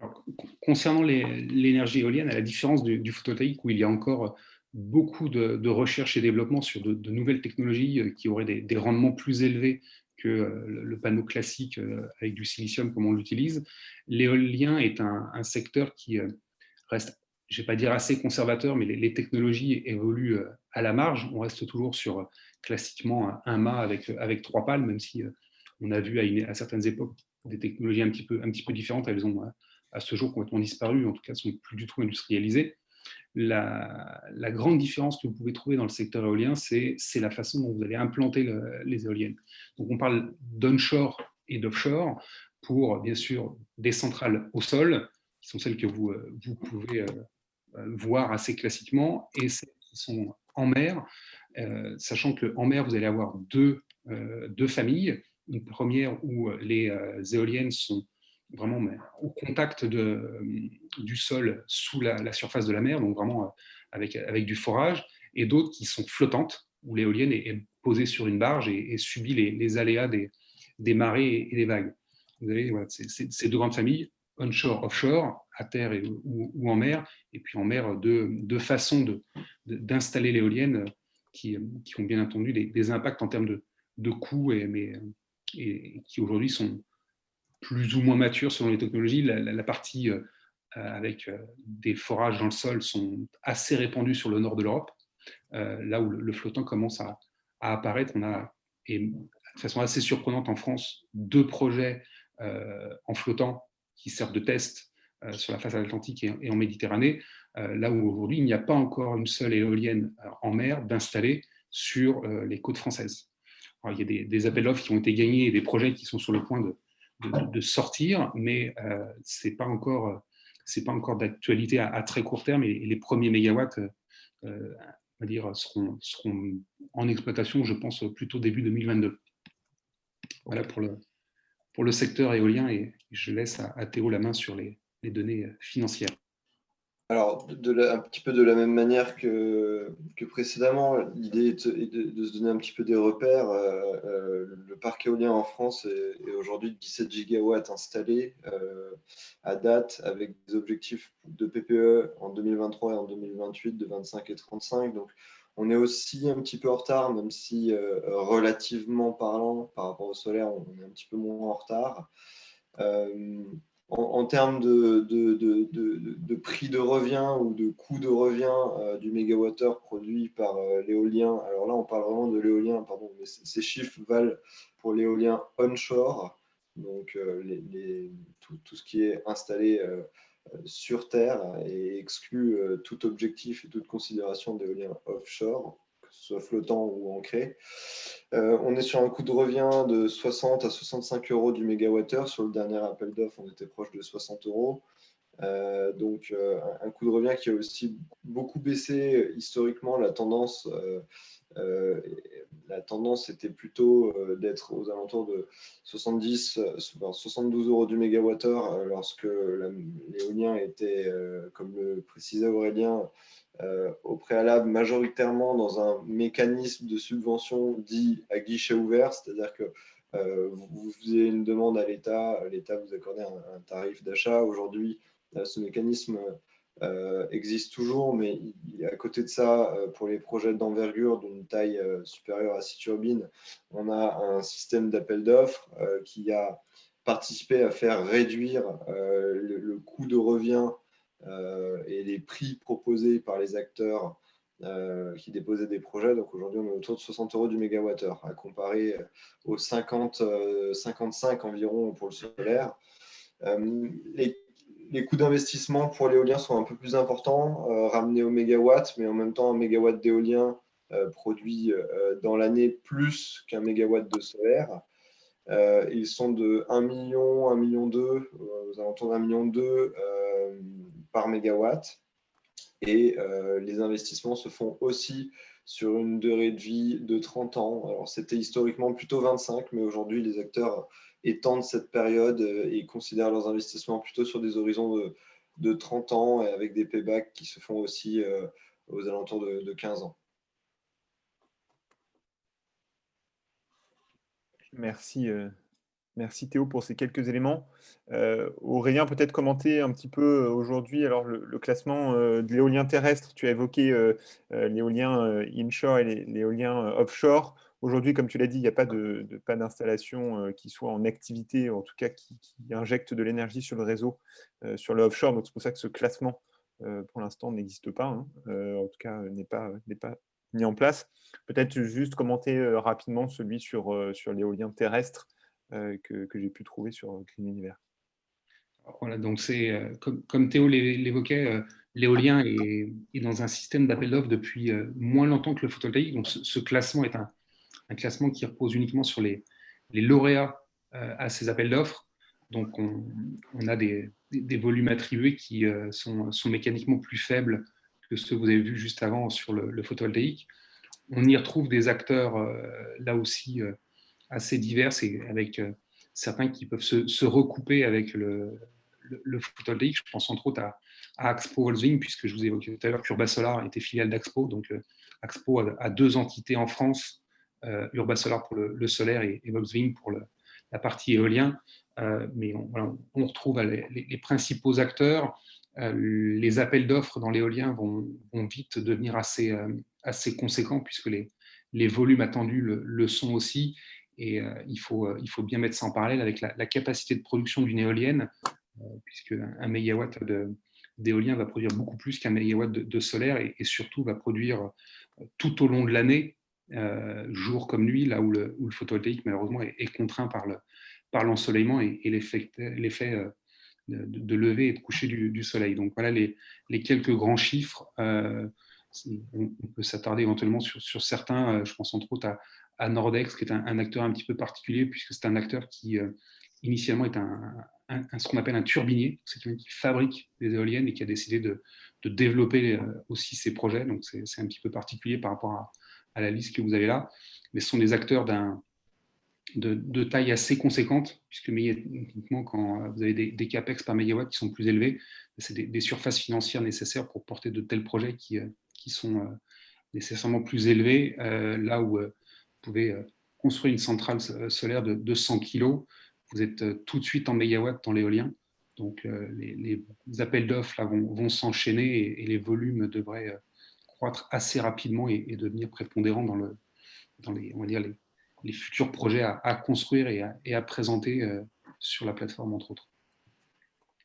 Alors, concernant l'énergie éolienne, à la différence du photovoltaïque, où il y a encore beaucoup de recherche et développement sur de nouvelles technologies qui auraient des rendements plus élevés que le panneau classique avec du silicium comme on l'utilise, l'éolien est un secteur qui reste, je ne vais pas dire assez conservateur, mais les technologies évoluent à la marge. On reste toujours sur classiquement un mât avec 3 pales, même si on a vu à certaines époques des technologies un petit peu différentes. Elles ont à ce jour complètement disparu, en tout cas ne sont plus du tout industrialisées. La grande différence que vous pouvez trouver dans le secteur éolien, c'est la façon dont vous allez implanter les éoliennes. Donc on parle d'onshore et d'offshore pour, bien sûr, des centrales au sol, qui sont celles que vous pouvez voire assez classiquement, et celles qui sont en mer, sachant qu'en mer, vous allez avoir deux familles. Une première où les éoliennes sont vraiment au contact du sol sous la surface de la mer, donc vraiment avec du forage, et d'autres qui sont flottantes, où l'éolienne est posée sur une barge et subit les aléas des marées et des vagues. Vous avez voilà, ces deux grandes familles, onshore, offshore, à terre ou en mer, et puis en mer, deux façons d'installer l'éolienne qui ont bien entendu des impacts en termes de coûts, et qui aujourd'hui sont plus ou moins matures selon les technologies. La partie avec des forages dans le sol sont assez répandus sur le nord de l'Europe, là où le flottant commence à apparaître. On a, et de façon assez surprenante en France, 2 projets en flottant qui servent de test sur la façade atlantique et en Méditerranée, là où aujourd'hui il n'y a pas encore une seule éolienne en mer d'installer sur les côtes françaises. Alors, il y a des appels d'offres qui ont été gagnés et des projets qui sont sur le point de sortir, mais c'est pas encore d'actualité à très court terme, et les premiers mégawatts on va dire, seront en exploitation, je pense, plutôt début 2022. Voilà pour le secteur éolien, et je laisse à Théo la main sur les données financières. Alors, un petit peu de la même manière que précédemment, l'idée est de se donner un petit peu des repères. Le parc éolien en France est aujourd'hui de 17 gigawatts installés à date, avec des objectifs de PPE en 2023 et en 2028 de 25 et 35. Donc, on est aussi un petit peu en retard, même si relativement parlant, par rapport au solaire, on est un petit peu moins en retard. En termes de prix de revient ou de coût de revient du mégawattheure produit par l'éolien, alors là on parle vraiment de l'éolien, pardon, mais ces chiffres valent pour l'éolien onshore, donc tout ce qui est installé sur Terre, et exclut tout objectif et toute considération d'éolien offshore, que ce soit flottant ou ancré. On est sur un coût de revient de 60 à 65 euros du mégawattheure. Sur le dernier appel d'offres, on était proche de 60 euros. Donc, un coût de revient qui a aussi beaucoup baissé historiquement. La tendance était plutôt d'être aux alentours de 72 euros du mégawattheure lorsque l'éolien était, comme le précisait Aurélien, au préalable majoritairement dans un mécanisme de subvention dit à guichet ouvert, c'est-à-dire que vous faisiez une demande à l'État, l'État vous accordait un tarif d'achat. Aujourd'hui, ce mécanisme existe toujours, mais à côté de ça, pour les projets d'envergure d'une taille supérieure à 6 turbines, on a un système d'appel d'offres qui a participé à faire réduire le coût de revient et les prix proposés par les acteurs qui déposaient des projets. Donc aujourd'hui, on est autour de 60 euros du mégawattheure, à comparer aux 55 environ pour le solaire. Les coûts d'investissement pour l'éolien sont un peu plus importants, ramenés au mégawatt, mais en même temps, un mégawatt d'éolien produit dans l'année plus qu'un mégawatt de solaire. Ils sont de 1 million, 1,2 million, aux alentours d'1,2 million par mégawatt. Et les investissements se font aussi sur une durée de vie de 30 ans. Alors, c'était historiquement plutôt 25, mais aujourd'hui, les acteurs étendent cette période et considèrent leurs investissements plutôt sur des horizons de 30 ans, et avec des paybacks qui se font aussi aux alentours de 15 ans. Merci, merci Théo pour ces quelques éléments. Aurélien, peut-être commenter un petit peu aujourd'hui alors le classement de l'éolien terrestre. Tu as évoqué l'éolien inshore et l'éolien offshore. Aujourd'hui, comme tu l'as dit, il n'y a pas pas d'installation qui soit en activité, en tout cas qui injecte de l'énergie sur le réseau, sur le offshore. Donc c'est pour ça que ce classement, pour l'instant, n'existe pas, hein. En tout cas, n'est pas mis en place. Peut-être juste commenter rapidement celui sur l'éolien terrestre que j'ai pu trouver sur Green Universe. Voilà, donc c'est comme Théo l'évoquait, l'éolien est dans un système d'appel d'offres depuis moins longtemps que le photovoltaïque. Donc ce classement est un classement qui repose uniquement sur les lauréats à ces appels d'offres. Donc, on a des volumes attribués qui sont mécaniquement plus faibles que ceux que vous avez vus juste avant sur le photovoltaïque. On y retrouve des acteurs, là aussi, assez divers et avec certains qui peuvent se recouper avec le photovoltaïque. Je pense entre autres à Axpo Holcim, puisque je vous ai évoqué tout à l'heure qu'Urbasolar était filiale d'Axpo. Donc, Axpo a deux entités en France, Urbasolar pour le solaire et Volkswagen pour la partie éolien. Mais on retrouve les principaux acteurs. Les appels d'offres dans l'éolien vont vite devenir assez conséquents, puisque les volumes attendus le sont aussi. Et il faut bien mettre ça en parallèle avec la capacité de production d'une éolienne, puisque un mégawatt d'éolien va produire beaucoup plus qu'un mégawatt de solaire, et surtout va produire tout au long de l'année, jour comme nuit, là où le photovoltaïque malheureusement est contraint par l'ensoleillement et l'effet de lever et de coucher du soleil. Donc voilà les quelques grands chiffres. On peut s'attarder éventuellement sur certains. Je pense entre autres à Nordex, qui est un acteur un petit peu particulier, puisque c'est un acteur qui initialement est ce qu'on appelle un turbinier. C'est quelqu'un qui fabrique des éoliennes et qui a décidé de développer aussi ses projets. Donc c'est un petit peu particulier par rapport à la liste que vous avez là. Mais ce sont des acteurs de taille assez conséquente, puisque mécaniquement, quand vous avez des capex par mégawatt qui sont plus élevés, c'est des surfaces financières nécessaires pour porter de tels projets qui sont nécessairement plus élevés, là où vous pouvez construire une centrale solaire de 100 kg, vous êtes tout de suite en mégawatts dans l'éolien. Donc les appels d'offres là vont s'enchaîner, et les volumes devraient croître assez rapidement et devenir prépondérants dans les, on va dire, les futurs projets à construire et à présenter sur la plateforme, entre autres.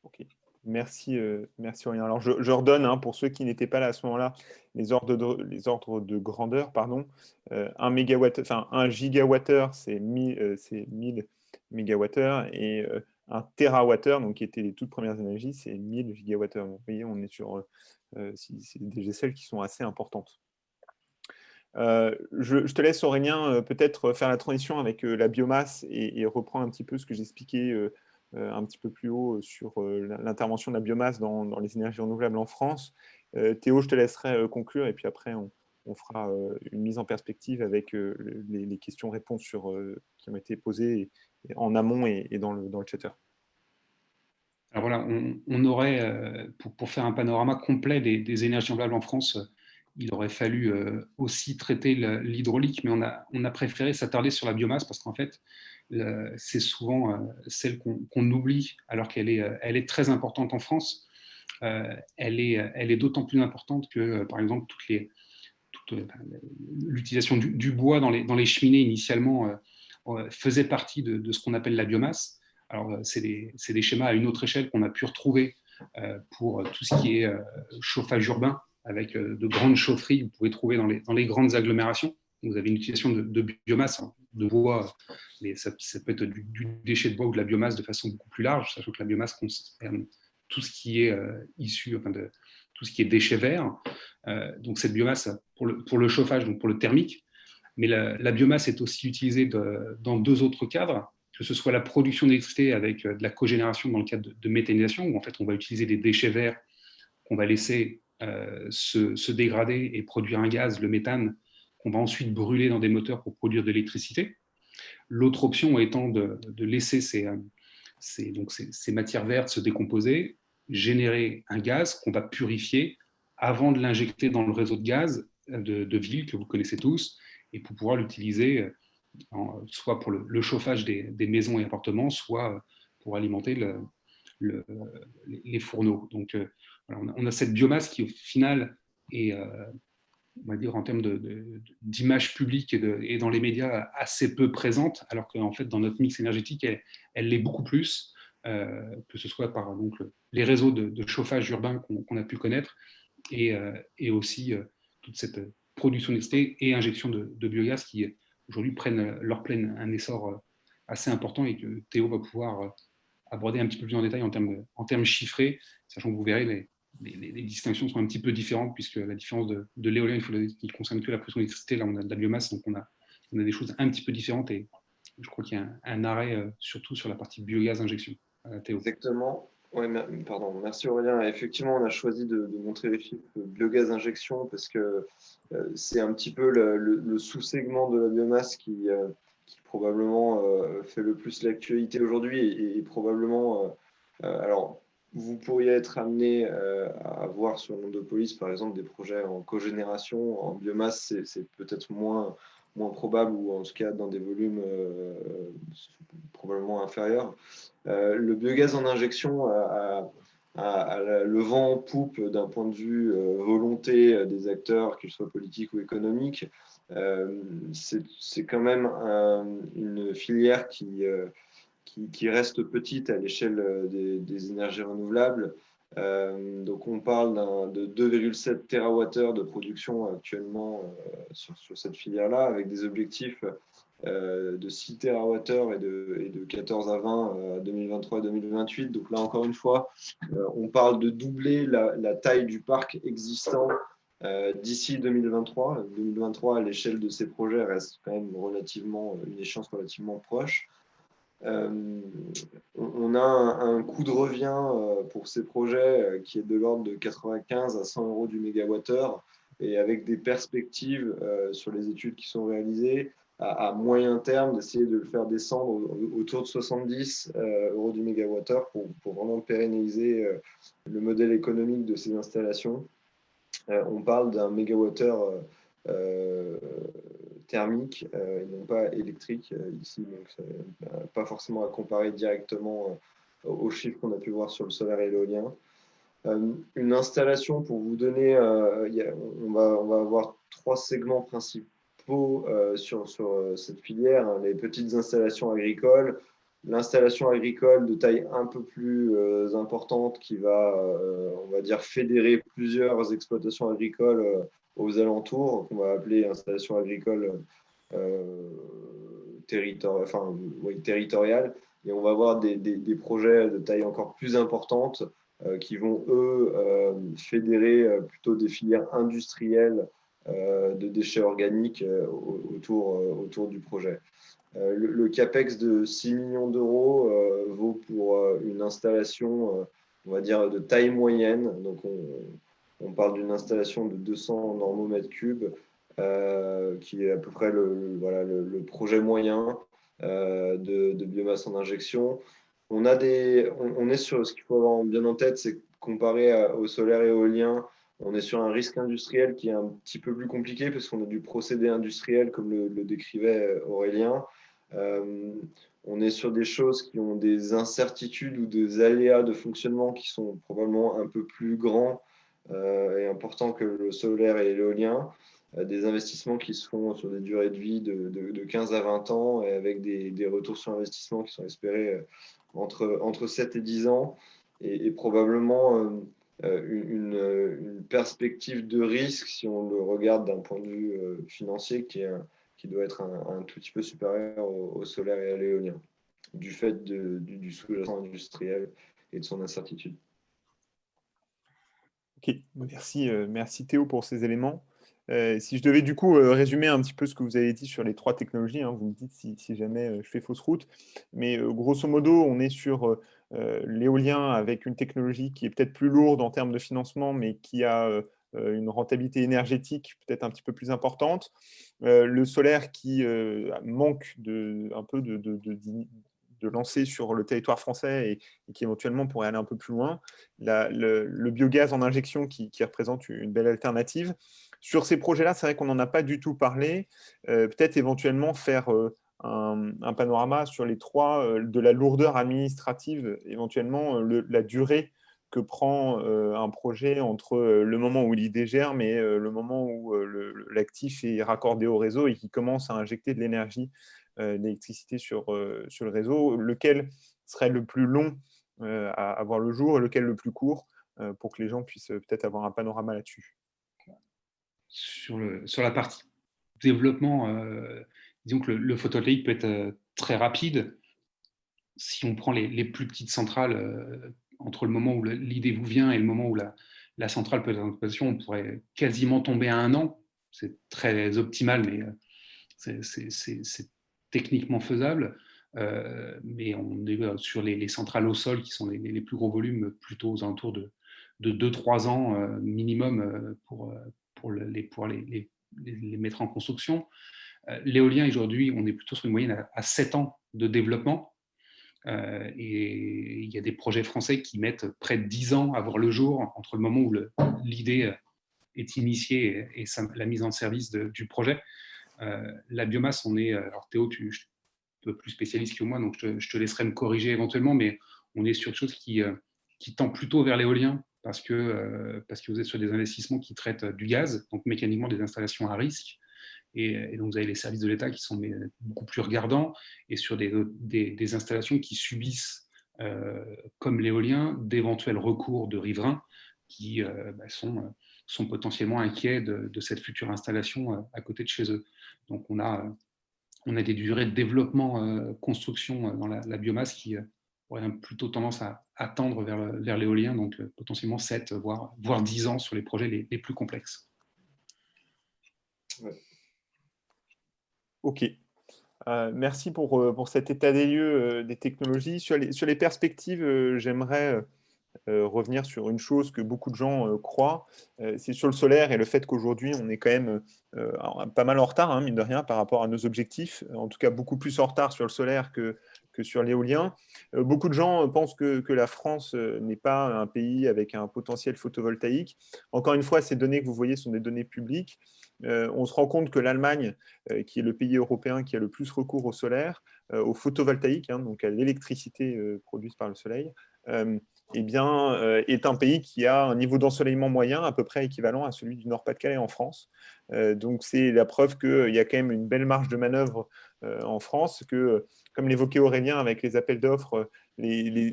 Ok. Merci, merci Aurélien. Alors, je redonne, pour ceux qui n'étaient pas là à ce moment-là, les ordres de grandeur. Pardon. 1 gigawattheure, c'est 1000 mégawattheures, et 1 térawattheure, donc qui étaient les toutes premières énergies, c'est 1000 gigawattheures. Donc, vous voyez, on est sur c'est des échelles qui sont assez importantes. Je te laisse, Aurélien, peut-être faire la transition avec la biomasse et reprendre un petit peu ce que j'expliquais un petit peu plus haut sur l'intervention de la biomasse dans les énergies renouvelables en France. Théo, je te laisserai conclure, et puis après, on fera une mise en perspective avec les questions-réponses qui ont été posées en amont et dans le chatter. Alors voilà, on aurait, pour faire un panorama complet des énergies renouvelables en France, il aurait fallu aussi traiter l'hydraulique, mais on a préféré s'attarder sur la biomasse, parce qu'en fait, c'est souvent celle qu'on oublie, alors qu'elle est très importante en France. Elle est d'autant plus importante que, par exemple, l'utilisation du bois dans les cheminées initialement faisait partie de ce qu'on appelle la biomasse. Alors, c'est des schémas à une autre échelle qu'on a pu retrouver pour tout ce qui est chauffage urbain, avec de grandes chaufferies que vous pouvez trouver dans les grandes agglomérations. Vous avez une utilisation de biomasse, de bois, mais ça peut être du déchet de bois ou de la biomasse de façon beaucoup plus large, sachant que la biomasse concerne tout ce qui est issu, de tout ce qui est déchets verts. Donc cette biomasse pour le chauffage, donc pour le thermique, mais la biomasse est aussi utilisée dans deux autres cadres, que ce soit la production d'électricité avec de la cogénération dans le cadre de méthanisation, où en fait on va utiliser des déchets verts qu'on va laisser se dégrader et produire un gaz, le méthane, qu'on va ensuite brûler dans des moteurs pour produire de l'électricité. L'autre option étant de laisser ces matières vertes se décomposer, générer un gaz qu'on va purifier avant de l'injecter dans le réseau de gaz de ville que vous connaissez tous, et pour pouvoir l'utiliser soit pour le chauffage des maisons et appartements, soit pour alimenter les fourneaux. Donc, voilà, on a cette biomasse qui, au final, est, on va dire, en termes d'image publique et dans les médias, assez peu présente, alors qu'en fait, dans notre mix énergétique, elle l'est beaucoup plus, que ce soit par donc, les réseaux de chauffage urbain qu'on a pu connaître, et aussi toute cette production d'électricité et injection de biogaz qui, aujourd'hui, prennent un essor assez important, et que Théo va pouvoir aborder un petit peu plus en détail en termes chiffrés, sachant que vous verrez, les distinctions sont un petit peu différentes, puisque la différence de l'éolien, qui ne concerne que la production d'électricité, là on a de la biomasse, donc on a des choses un petit peu différentes, et je crois qu'il y a un arrêt surtout sur la partie biogaz injection. Théo. Exactement. Ouais, pardon, merci Aurélien. Effectivement, on a choisi de montrer les chiffres biogaz injection parce que c'est un petit peu le sous-segment de la biomasse qui probablement fait le plus l'actualité aujourd'hui et probablement, alors, vous pourriez être amené à voir sur Mondopolis, par exemple, des projets en cogénération, en biomasse, c'est peut-être moins probable ou en tout cas dans des volumes probablement inférieurs. Le biogaz en injection a le vent en poupe d'un point de vue volonté des acteurs, qu'ils soient politiques ou économiques. C'est quand même une filière qui reste petite à l'échelle des énergies renouvelables. Donc on parle de 2,7 TWh de production actuellement sur cette filière-là, avec des objectifs de 6 TWh et de 14 à 20 2023 et 2028. Donc là, encore une fois, on parle de doubler la taille du parc existant d'ici 2023. 2023, à l'échelle de ces projets, reste quand même une échéance relativement proche. On a un coût de revient pour ces projets qui est de l'ordre de 95 à 100 euros du mégawattheure et avec des perspectives sur les études qui sont réalisées à moyen terme d'essayer de le faire descendre autour de 70 euros du mégawattheure pour vraiment pérenniser le modèle économique de ces installations. On parle d'un mégawattheure thermique et non pas électrique ici, donc pas forcément à comparer directement aux chiffres qu'on a pu voir sur le solaire et l'éolien. Une installation, pour vous donner, on va avoir 3 segments principaux sur cette filière, hein, les petites installations agricoles, l'installation agricole de taille un peu plus importante qui va, on va dire, fédérer plusieurs exploitations agricoles aux alentours, qu'on va appeler installation agricole territoriale. Et on va avoir des projets de taille encore plus importante qui vont, eux, fédérer plutôt des filières industrielles de déchets organiques autour du projet. Le CAPEX de 6 millions d'euros vaut pour une installation, on va dire, de taille moyenne. Donc, on parle d'une installation de 200 normaux mètres cubes, qui est à peu près le projet moyen de biomasse en injection. On est sur ce qu'il faut avoir bien en tête, c'est comparé au solaire et éolien, on est sur un risque industriel qui est un petit peu plus compliqué parce qu'on a du procédé industriel, comme le décrivait Aurélien. On est sur des choses qui ont des incertitudes ou des aléas de fonctionnement qui sont probablement un peu plus grands et importants que le solaire et l'éolien. Des investissements qui se font sur des durées de vie de 15 à 20 ans et avec des retours sur investissement qui sont espérés entre 7 et 10 ans et probablement une perspective de risque, si on le regarde d'un point de vue financier, qui doit être un tout petit peu supérieur au solaire et à l'éolien, du fait du sous-jacent industriel et de son incertitude. Ok, merci Théo pour ces éléments. Si je devais du coup résumer un petit peu ce que vous avez dit sur les 3 technologies, hein, vous me dites si jamais je fais fausse route, mais grosso modo, on est sur l'éolien avec une technologie qui est peut-être plus lourde en termes de financement, mais qui a une rentabilité énergétique peut-être un petit peu plus importante. Le solaire qui manque un peu de lancer sur le territoire français et qui éventuellement pourrait aller un peu plus loin. Le biogaz en injection qui représente une belle alternative. Sur ces projets-là, c'est vrai qu'on n'en a pas du tout parlé. Peut-être éventuellement faire un panorama sur les 3 de la lourdeur administrative, éventuellement la durée que prend un projet entre le moment où il dégère et le moment où l'actif est raccordé au réseau et qui commence à injecter de l'énergie, d'électricité sur le réseau, lequel serait le plus long à avoir le jour et lequel le plus court pour que les gens puissent peut-être avoir un panorama là-dessus. Sur la partie développement, disons que le photovoltaïque peut être très rapide. Si on prend les plus petites centrales, entre le moment où l'idée vous vient et le moment où la centrale peut être en exploitation, on pourrait quasiment tomber à 1 an. C'est très optimal, mais c'est techniquement faisable. mais on est sur les centrales au sol qui sont les plus gros volumes, plutôt aux alentours de 2-3 ans minimum pour les mettre en construction. L'éolien, aujourd'hui, on est plutôt sur une moyenne à 7 ans de développement. Et il y a des projets français qui mettent près de 10 ans à voir le jour entre le moment où l'idée est initiée et la mise en service du projet. La biomasse, on est... Alors Théo, tu es un peu plus spécialiste que moi, donc je te laisserai me corriger éventuellement, mais on est sur quelque chose qui tend plutôt vers l'éolien parce que vous êtes sur des investissements qui traitent du gaz, donc mécaniquement des installations à risque. Et donc, vous avez les services de l'État qui sont beaucoup plus regardants et sur des installations qui subissent, comme l'éolien, d'éventuels recours de riverains qui sont potentiellement inquiets de cette future installation à côté de chez eux. Donc, on a des durées de développement, construction dans la biomasse qui auraient plutôt tendance à tendre vers l'éolien, donc potentiellement 7, voire 10 ans sur les projets les plus complexes. Ouais. Ok. Merci pour cet état des lieux des technologies. Sur les perspectives, j'aimerais revenir sur une chose que beaucoup de gens croient, c'est sur le solaire et le fait qu'aujourd'hui, on est quand même pas mal en retard, hein, mine de rien, par rapport à nos objectifs. En tout cas, beaucoup plus en retard sur le solaire que sur l'éolien. Beaucoup de gens pensent que la France n'est pas un pays avec un potentiel photovoltaïque. Encore une fois, ces données que vous voyez sont des données publiques. On se rend compte que l'Allemagne, qui est le pays européen qui a le plus recours au solaire, au photovoltaïque, hein, donc à l'électricité produite par le soleil, eh bien, est un pays qui a un niveau d'ensoleillement moyen à peu près équivalent à celui du Nord-Pas-de-Calais en France. Donc, c'est la preuve qu'il y a quand même une belle marge de manœuvre en France, que, comme l'évoquait Aurélien avec les appels d'offres,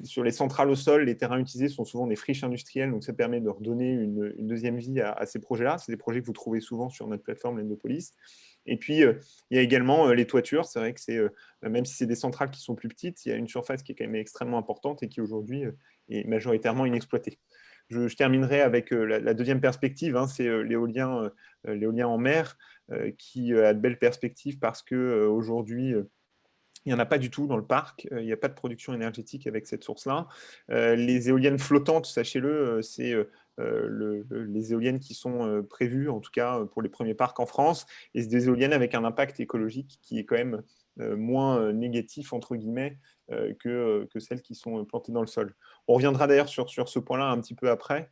sur les centrales au sol, les terrains utilisés sont souvent des friches industrielles, donc ça permet de redonner une deuxième vie à ces projets-là. C'est des projets que vous trouvez souvent sur notre plateforme Lendopolis. Et puis, il y a également les toitures. C'est vrai que même si c'est des centrales qui sont plus petites, il y a une surface qui est quand même extrêmement importante et qui aujourd'hui est majoritairement inexploitée. Je terminerai avec la deuxième perspective, hein, c'est l'éolien en mer, qui a de belles perspectives parce qu'aujourd'hui, il n'y en a pas du tout dans le parc, il n'y a pas de production énergétique avec cette source-là. Les éoliennes flottantes, sachez-le, c'est les éoliennes qui sont prévues, en tout cas pour les premiers parcs en France, et c'est des éoliennes avec un impact écologique qui est quand même moins négatif, entre guillemets, que celles qui sont plantées dans le sol. On reviendra d'ailleurs sur ce point-là un petit peu après.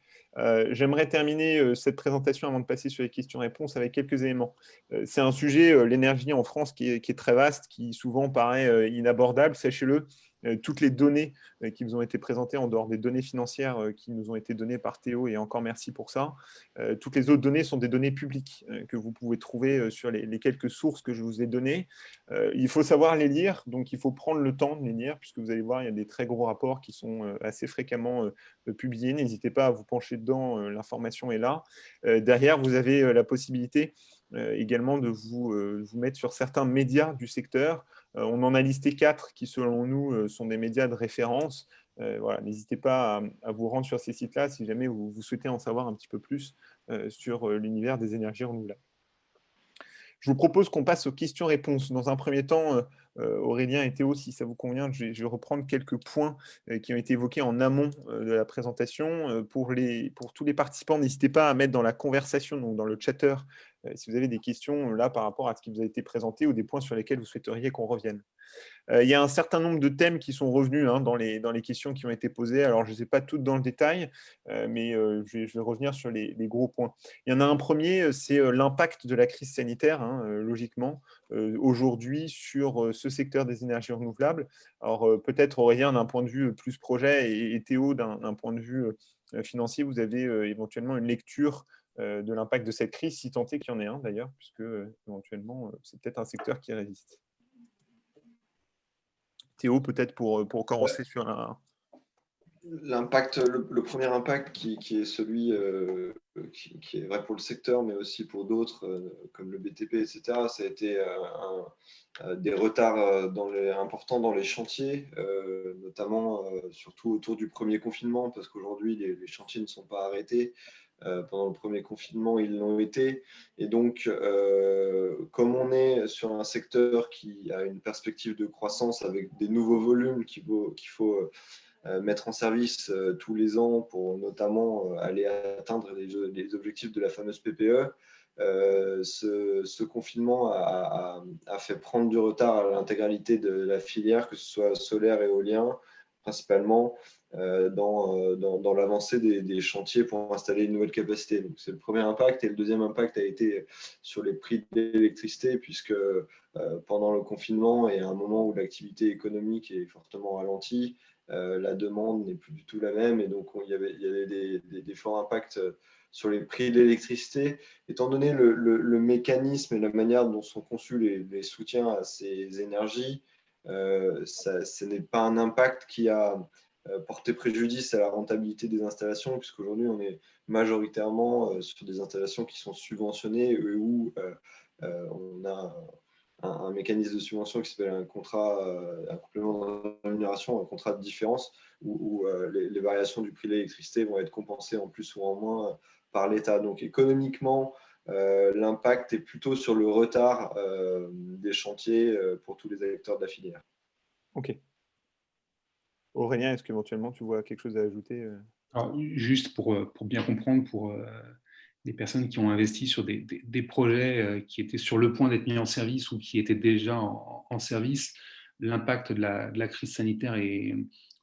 J'aimerais terminer cette présentation avant de passer sur les questions-réponses avec quelques éléments. C'est un sujet, l'énergie en France, qui est très vaste, qui souvent paraît inabordable. Sachez-le, toutes les données qui vous ont été présentées, en dehors des données financières qui nous ont été données par Théo, et encore merci pour ça, toutes les autres données sont des données publiques que vous pouvez trouver sur les quelques sources que je vous ai données. Il faut savoir les lire, donc il faut prendre le temps de les lire, puisque vous allez voir, il y a des très gros rapports qui sont assez fréquemment publiés. N'hésitez pas à vous pencher dedans, l'information est là. Derrière, vous avez la possibilité également de vous mettre sur certains médias du secteur. On en a listé 4 qui, selon nous, sont des médias de référence. Voilà, n'hésitez pas à vous rendre sur ces sites-là si jamais vous souhaitez en savoir un petit peu plus sur l'univers des énergies renouvelables. Je vous propose qu'on passe aux questions-réponses. Dans un premier temps, Aurélien et Théo, si ça vous convient, je vais reprendre quelques points qui ont été évoqués en amont de la présentation. Pour tous les participants, n'hésitez pas à mettre dans la conversation, donc dans le chatter, si vous avez des questions là par rapport à ce qui vous a été présenté ou des points sur lesquels vous souhaiteriez qu'on revienne. Il y a un certain nombre de thèmes qui sont revenus dans les questions qui ont été posées. Alors, je ne les ai pas toutes dans le détail, mais je vais revenir sur les gros points. Il y en a un premier, c'est l'impact de la crise sanitaire, logiquement, aujourd'hui sur ce secteur des énergies renouvelables. Alors, peut-être Aurélien d'un point de vue plus projet et Théo d'un point de vue financier, vous avez éventuellement une lecture de l'impact de cette crise, si tant est qu'il y en ait un d'ailleurs, puisque éventuellement, c'est peut-être un secteur qui résiste. Théo, peut-être pour commencer sur un... L'impact, le premier impact qui est celui qui est vrai pour le secteur, mais aussi pour d'autres, comme le BTP, etc., ça a été des retards importants dans les chantiers, notamment surtout autour du premier confinement, parce qu'aujourd'hui, les chantiers ne sont pas arrêtés. pendant le premier confinement, ils l'ont été. Et donc, comme on est sur un secteur qui a une perspective de croissance avec des nouveaux volumes qu'il faut mettre en service tous les ans pour notamment aller atteindre les objectifs de la fameuse PPE, ce confinement a fait prendre du retard à l'intégralité de la filière, que ce soit solaire, éolien, principalement dans l'avancée des chantiers pour installer une nouvelle capacité. Donc, c'est le premier impact. Et le deuxième impact a été sur les prix de l'électricité, puisque pendant le confinement et à un moment où l'activité économique est fortement ralentie, la demande n'est plus du tout la même. Et donc, il y avait des forts impacts sur les prix de l'électricité. Étant donné le mécanisme et la manière dont sont conçus les soutiens à ces énergies, ce n'est pas un impact qui a porté préjudice à la rentabilité des installations, puisqu'aujourd'hui, on est majoritairement sur des installations qui sont subventionnées où on a un mécanisme de subvention qui s'appelle un contrat, un complément de rémunération, un contrat de différence, où les variations du prix de l'électricité vont être compensées en plus ou en moins par l'État. Donc économiquement, l'impact est plutôt sur le retard des chantiers pour tous les acteurs de la filière. Ok. Aurélien, est-ce qu'éventuellement tu vois quelque chose à ajouter Alors, juste pour bien comprendre, pour des personnes qui ont investi sur des projets qui étaient sur le point d'être mis en service ou qui étaient déjà en service, l'impact de la crise sanitaire est,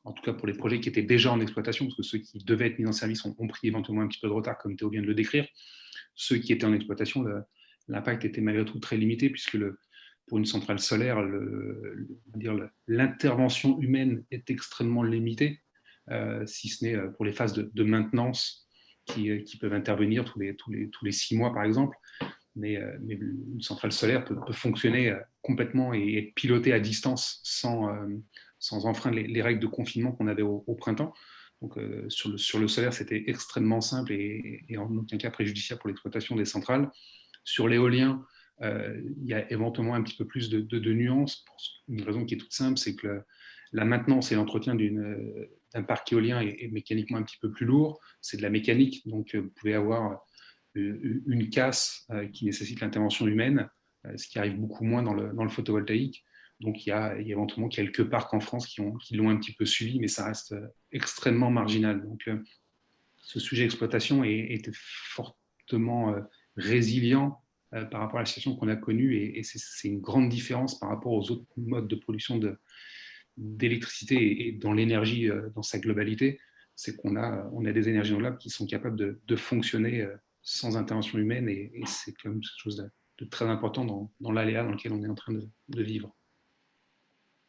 en tout cas pour les projets qui étaient déjà en exploitation, parce que ceux qui devaient être mis en service ont pris éventuellement un petit peu de retard, comme Théo vient de le décrire. Ceux qui étaient en exploitation, l'impact était malgré tout très limité, puisque pour une centrale solaire, l'intervention humaine est extrêmement limitée, si ce n'est pour les phases de maintenance qui peuvent intervenir tous les 6 mois, par exemple. Mais une centrale solaire peut fonctionner complètement et être pilotée à distance sans enfreindre les règles de confinement qu'on avait au printemps. Donc, sur le solaire, c'était extrêmement simple et en aucun cas préjudiciable pour l'exploitation des centrales. Sur l'éolien, il y a éventuellement un petit peu plus de nuances. Pour une raison qui est toute simple, c'est que la maintenance et l'entretien d'un parc éolien est mécaniquement un petit peu plus lourd. C'est de la mécanique, donc vous pouvez avoir une casse qui nécessite l'intervention humaine, ce qui arrive beaucoup moins dans le photovoltaïque. Donc il y a éventuellement quelques parcs en France qui l'ont un petit peu suivi, mais ça reste extrêmement marginal. Donc ce sujet exploitation était fortement résilient par rapport à la situation qu'on a connue, et c'est une grande différence par rapport aux autres modes de production d'électricité et dans l'énergie dans sa globalité. C'est qu'on a des énergies renouvelables qui sont capables de fonctionner sans intervention humaine, et c'est quand même quelque chose de très important dans l'aléa dans lequel on est en train de vivre.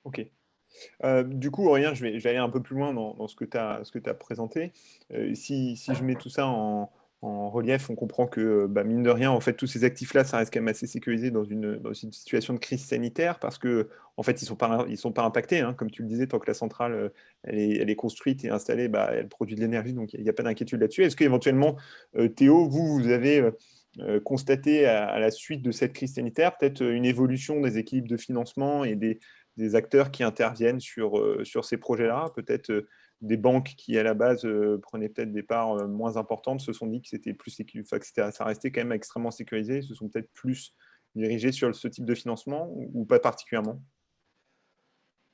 Ok. Du coup, Aurélien, je vais aller un peu plus loin dans ce que tu as présenté. Si je mets tout ça en relief, on comprend que, mine de rien, en fait, tous ces actifs-là, ça reste quand même assez sécurisé dans une situation de crise sanitaire parce que, en fait, ils sont pas impactés, hein. Comme tu le disais, tant que la centrale, elle est construite et installée, elle produit de l'énergie, donc il n'y a pas d'inquiétude là-dessus. Est-ce qu'éventuellement, Théo, vous avez constaté à la suite de cette crise sanitaire peut-être une évolution des équilibres de financement et des acteurs qui interviennent sur ces projets-là? Peut-être des banques qui, à la base, prenaient peut-être des parts moins importantes, se sont dit que c'était plus ça restait quand même extrêmement sécurisé, se sont peut-être plus dirigés sur ce type de financement ou pas particulièrement?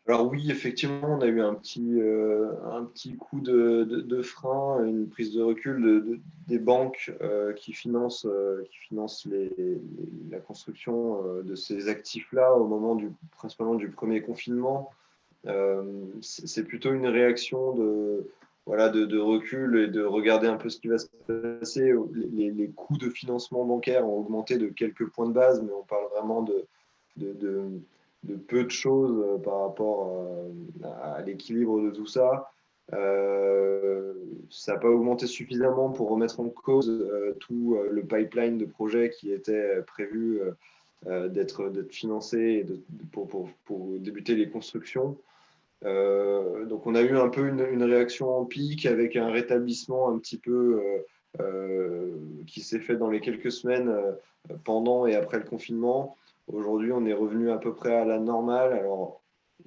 Alors oui, effectivement, on a eu un petit coup de frein, une prise de recul des banques qui financent la construction de ces actifs-là au moment principalement du premier confinement. C'est plutôt une réaction de recul et de regarder un peu ce qui va se passer. Les coûts de financement bancaire ont augmenté de quelques points de base, mais on parle vraiment de peu de choses par rapport à l'équilibre de tout ça. Ça n'a pas augmenté suffisamment pour remettre en cause tout le pipeline de projets qui était prévu d'être financé pour débuter les constructions. Donc on a eu un peu une réaction en pic avec un rétablissement un petit peu qui s'est fait dans les quelques semaines pendant et après le confinement. Aujourd'hui, on est revenu à peu près à la normale. Alors,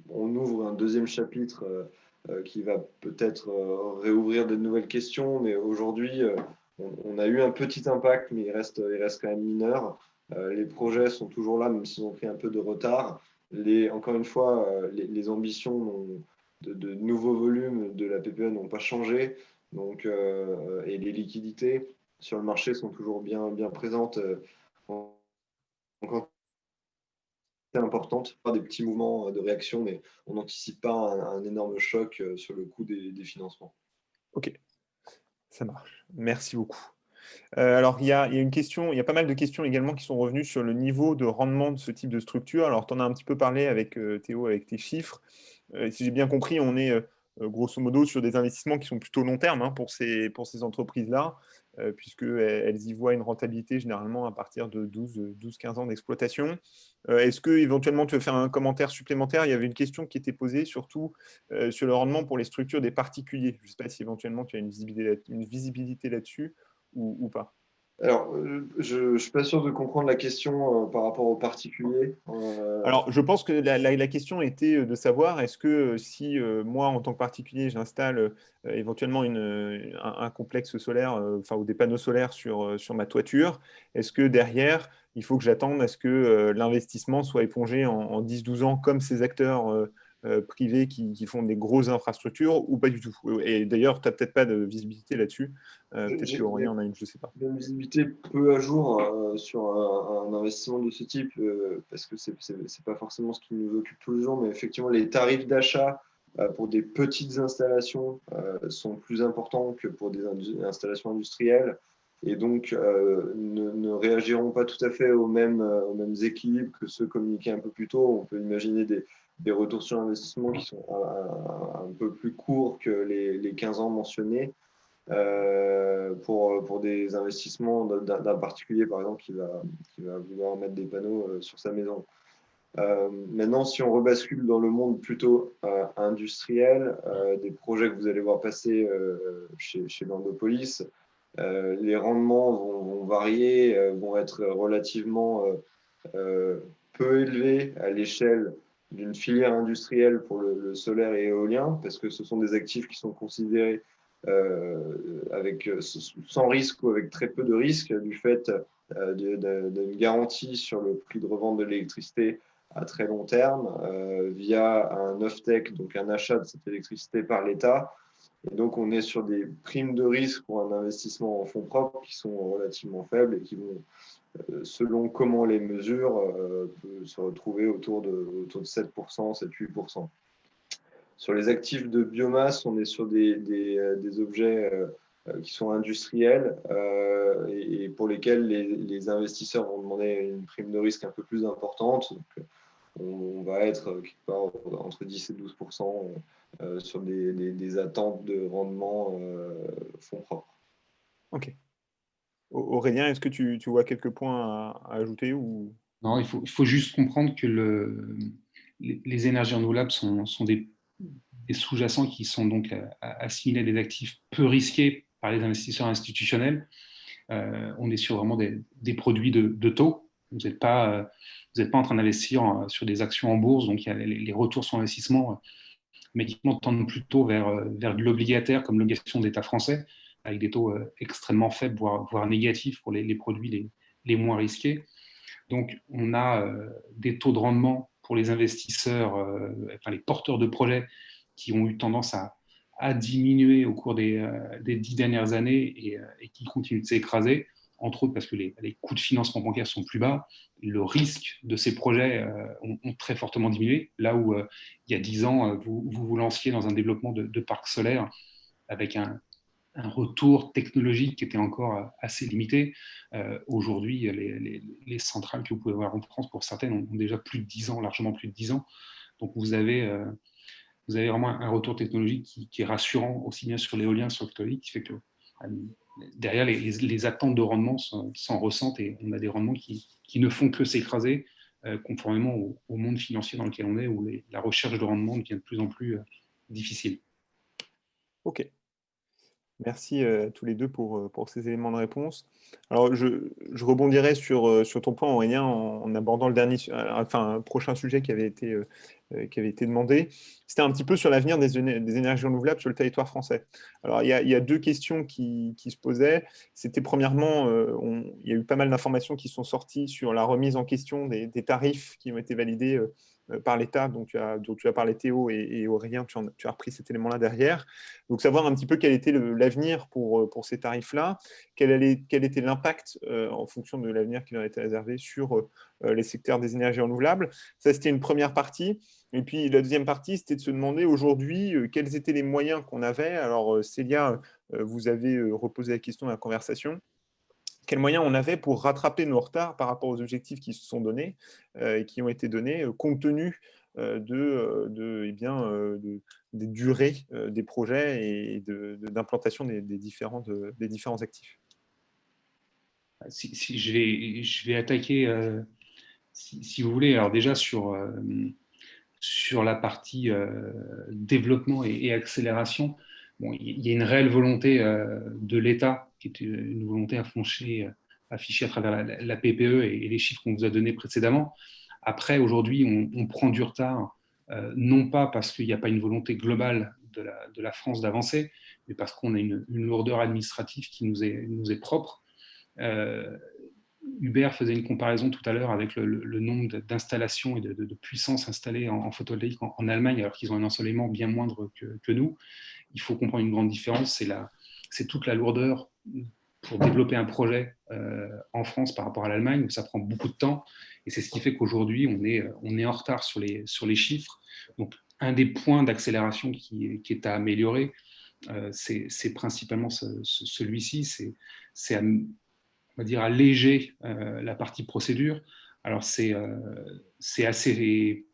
on ouvre un deuxième chapitre qui va peut-être réouvrir de nouvelles questions, mais aujourd'hui, on a eu un petit impact, mais il reste quand même mineur. Les projets sont toujours là, même s'ils ont pris un peu de retard. Encore une fois, les ambitions de nouveaux volumes de la PPE n'ont pas changé. Donc, et les liquidités sur le marché sont toujours bien présentes en quantité importante. Pas des petits mouvements de réaction, mais on n'anticipe pas un énorme choc sur le coût des financements. Ok, ça marche. Merci beaucoup. Alors, il y a une question, il y a pas mal de questions également qui sont revenues sur le niveau de rendement de ce type de structure. Alors, tu en as un petit peu parlé avec Théo, avec tes chiffres. Si j'ai bien compris, on est grosso modo sur des investissements qui sont plutôt long terme, hein, pour ces entreprises-là, puisqu'elles y voient une rentabilité généralement à partir de 12-15 ans d'exploitation. Est-ce que éventuellement tu veux faire un commentaire supplémentaire? Il y avait une question qui était posée surtout sur le rendement pour les structures des particuliers. Je ne sais pas si éventuellement tu as une visibilité là-dessus ou pas. Alors, je ne suis pas sûr de comprendre la question par rapport aux particuliers. Alors, je pense que la question était de savoir, est-ce que si moi, en tant que particulier, j'installe éventuellement un complexe solaire, enfin, ou des panneaux solaires sur ma toiture, est-ce que derrière, il faut que j'attende à ce que l'investissement soit épongé en 10-12 ans, comme ces acteurs privés qui font des grosses infrastructures, ou pas du tout? Et d'ailleurs, tu n'as peut-être pas de visibilité là-dessus. Peut-être J'ai qu'Aurélien en a une, je ne sais pas. une visibilité peu à jour sur un investissement de ce type, parce que ce n'est pas forcément ce qui nous occupe tous les jours, mais effectivement, les tarifs d'achat pour des petites installations sont plus importants que pour des installations industrielles, et donc ne réagiront pas tout à fait aux mêmes équilibres que ceux communiqués un peu plus tôt. On peut imaginer des retours sur investissement qui sont un peu plus courts que les 15 ans mentionnés. Pour des investissements d'un particulier, par exemple, qui va vouloir mettre des panneaux sur sa maison. Maintenant, si on rebascule dans le monde plutôt industriel, des projets que vous allez voir passer chez Landopolis, les rendements vont varier, vont être relativement peu élevés à l'échelle d'une filière industrielle pour le solaire et éolien, parce que ce sont des actifs qui sont considérés sans risque ou avec très peu de risque du fait d'une garantie sur le prix de revente de l'électricité à très long terme via un offtake, donc un achat de cette électricité par l'État. Et donc, on est sur des primes de risque pour un investissement en fonds propres qui sont relativement faibles et qui vont, selon comment les mesures, peut se retrouver autour de 7%, 7-8%. Sur les actifs de biomasse, on est sur des objets qui sont industriels et pour lesquels les investisseurs vont demander une prime de risque un peu plus importante. Donc, on va être quelque part entre 10 et 12% sur des attentes de rendement fonds propres. Ok. Aurélien, est-ce que tu vois quelques points à ajouter ou... Non, il faut juste comprendre que les énergies renouvelables sont des sous-jacents qui sont donc assimilés à des actifs peu risqués par les investisseurs institutionnels. On est sur vraiment des produits de taux. Vous n'êtes pas en train d'investir sur des actions en bourse, donc les retours sur investissement médicalement tendent plutôt vers de l'obligataire comme l'obligation d'État français, avec des taux extrêmement faibles, voire négatifs pour les produits les moins risqués. Donc, on a des taux de rendement pour les investisseurs, enfin les porteurs de projets qui ont eu tendance à diminuer au cours des 10 dernières années et qui continuent de s'écraser, entre autres parce que les coûts de financement bancaire sont plus bas. Le risque de ces projets ont très fortement diminué. Là où il y a 10 ans, vous lanciez dans un développement de parcs solaires avec un retour technologique qui était encore assez limité. Aujourd'hui, les centrales que vous pouvez voir en France, pour certaines, ont déjà plus de 10 ans, largement plus de 10 ans. Donc, vous avez vraiment un retour technologique qui est rassurant, aussi bien sur l'éolien que sur le photovoltaïque, qui fait que derrière, les attentes de rendement s'en ressentent et on a des rendements qui ne font que s'écraser, conformément au monde financier dans lequel on est, où la recherche de rendement devient de plus en plus difficile. Ok. Merci à tous les deux pour ces éléments de réponse. Alors, je rebondirai sur ton point, Aurélien, en abordant le prochain sujet qui avait été qui avait été demandé. C'était un petit peu sur l'avenir des énergies renouvelables sur le territoire français. Alors, il y a deux questions qui se posaient. C'était premièrement, il y a eu pas mal d'informations qui sont sorties sur la remise en question des tarifs qui ont été validés par l'État, dont tu as parlé Théo et Aurélien, tu as repris cet élément-là derrière. Donc savoir un petit peu quel était l'avenir pour ces tarifs-là, quel était l'impact en fonction de l'avenir qui leur était réservé sur les secteurs des énergies renouvelables. Ça, c'était une première partie. Et puis la deuxième partie, c'était de se demander aujourd'hui quels étaient les moyens qu'on avait. Alors Célia, vous avez reposé la question dans la conversation. Quels moyens on avait pour rattraper nos retards par rapport aux objectifs qui se sont donnés et qui ont été donnés compte tenu des durées des projets et d'implantation des différents actifs. Si je vais attaquer, si vous voulez, alors déjà sur la partie développement et accélération, bon, il y a une réelle volonté de l'État, qui est une volonté affichée à travers la PPE et les chiffres qu'on vous a donnés précédemment. Après, aujourd'hui, on prend du retard, non pas parce qu'il n'y a pas une volonté globale de la France d'avancer, mais parce qu'on a une lourdeur administrative qui nous est propre. Hubert faisait une comparaison tout à l'heure avec le nombre d'installations et de puissances installées en photovoltaïque en Allemagne, alors qu'ils ont un ensoleillement bien moindre que nous. Il faut comprendre une grande différence, c'est toute la lourdeur pour développer un projet en France par rapport à l'Allemagne, où ça prend beaucoup de temps. Et c'est ce qui fait qu'aujourd'hui, on est en retard sur les chiffres. Donc, un des points d'accélération qui est à améliorer, c'est principalement celui-ci, c'est on va dire alléger la partie procédure. Alors c'est assez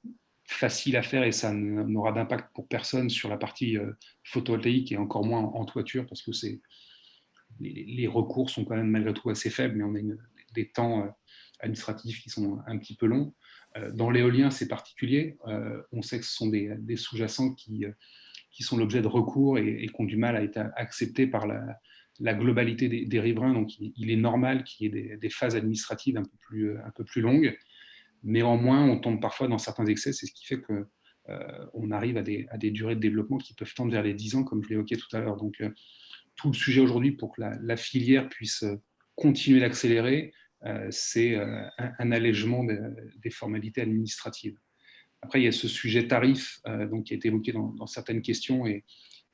facile à faire et ça n'aura d'impact pour personne sur la partie photovoltaïque et encore moins en toiture parce que les recours sont quand même malgré tout assez faibles, mais on a des temps administratifs qui sont un petit peu longs. Dans l'éolien, c'est particulier. On sait que ce sont des sous-jacents qui sont l'objet de recours et qui ont du mal à être acceptés par la globalité des riverains. Donc, il est normal qu'il y ait des phases administratives un peu plus longues. Néanmoins, on tombe parfois dans certains excès. C'est ce qui fait qu'on arrive à des durées de développement qui peuvent tendre vers les 10 ans, comme je l'évoquais tout à l'heure. Donc, tout le sujet aujourd'hui pour que la filière puisse continuer d'accélérer, c'est un allègement des formalités administratives. Après, il y a ce sujet tarif donc, qui a été évoqué dans certaines questions et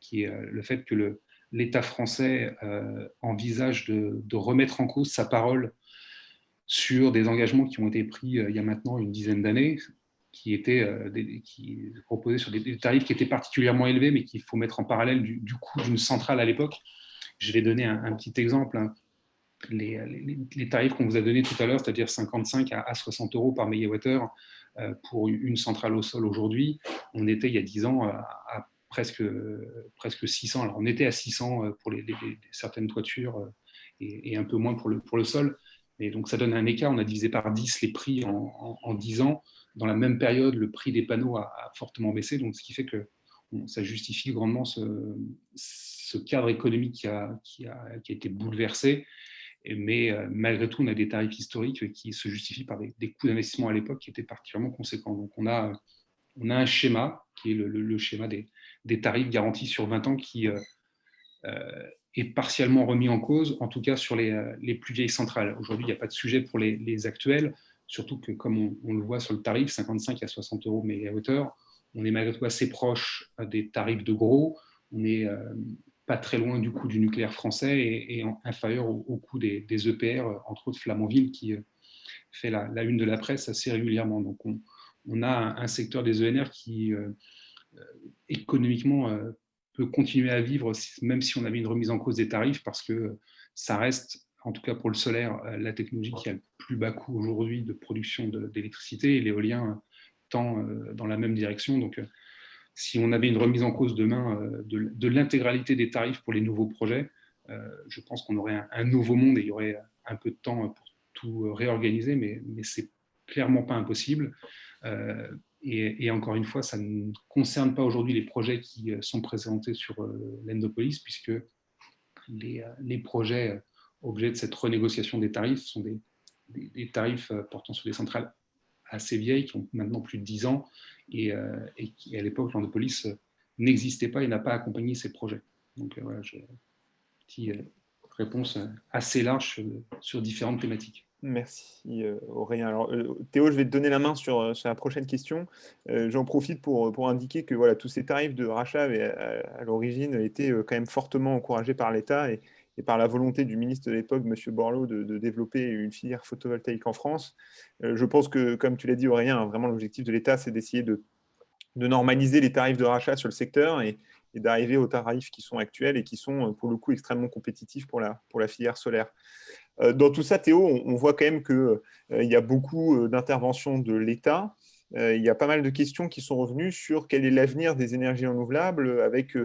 qui est le fait que l'État français envisage de remettre en cause sa parole sur des engagements qui ont été pris il y a maintenant une dizaine d'années, qui proposaient sur des tarifs qui étaient particulièrement élevés, mais qu'il faut mettre en parallèle du coût d'une centrale à l'époque. Je vais donner un petit exemple. Hein. Les tarifs qu'on vous a donnés tout à l'heure, c'est-à-dire 55 à 60 euros par mégawattheure pour une centrale au sol aujourd'hui, on était il y a 10 ans à presque 600. Alors on était à 600 pour certaines toitures et un peu moins pour le sol. Et donc ça donne un écart. On a divisé par 10 les prix en 10 ans. Dans la même période, le prix des panneaux a fortement baissé. Donc ce qui fait que ça justifie grandement ce cadre économique qui a été bouleversé. Mais malgré tout, on a des tarifs historiques qui se justifient par des coûts d'investissement à l'époque qui étaient particulièrement conséquents. Donc on a un schéma qui est le schéma des tarifs garantis sur 20 ans qui est partiellement remis en cause, en tout cas sur les plus vieilles centrales. Aujourd'hui, il n'y a pas de sujet pour les actuelles, surtout que comme on le voit sur le tarif, 55 à 60 euros mégawattheure, on est malgré tout assez proche des tarifs de gros. On est pas très loin du coût du nucléaire français et inférieur au coût des EPR, entre autres Flamanville, qui fait la une de la presse assez régulièrement. Donc on a un secteur des ENR qui économiquement peut continuer à vivre même si on avait une remise en cause des tarifs parce que ça reste, en tout cas pour le solaire, la technologie qui a le plus bas coût aujourd'hui de production d'électricité et l'éolien tend dans la même direction. Donc si on avait une remise en cause demain de l'intégralité des tarifs pour les nouveaux projets, je pense qu'on aurait un nouveau monde et il y aurait un peu de temps pour tout réorganiser, mais c'est clairement pas impossible. Et encore une fois, ça ne concerne pas aujourd'hui les projets qui sont présentés sur l'Endopolis, puisque les projets objets de cette renégociation des tarifs sont des tarifs portant sur des centrales assez vieilles, qui ont maintenant plus de 10 ans, et qui, à l'époque, l'Endopolis n'existait pas et n'a pas accompagné ces projets. Donc voilà, j'ai une petite réponse assez large sur différentes thématiques. Merci Aurélien. Alors, Théo, je vais te donner la main sur la prochaine question. J'en profite pour indiquer que voilà, tous ces tarifs de rachat avaient à l'origine été quand même fortement encouragés par l'État et par la volonté du ministre de l'époque, M. Borloo, de développer une filière photovoltaïque en France. Je pense que, comme tu l'as dit Aurélien, hein, vraiment l'objectif de l'État, c'est d'essayer de normaliser les tarifs de rachat sur le secteur et d'arriver aux tarifs qui sont actuels et qui sont pour le coup extrêmement compétitifs pour la filière solaire. Dans tout ça, Théo, on voit quand même qu'il y a beaucoup d'interventions de l'État. Il y a pas mal de questions qui sont revenues sur quel est l'avenir des énergies renouvelables avec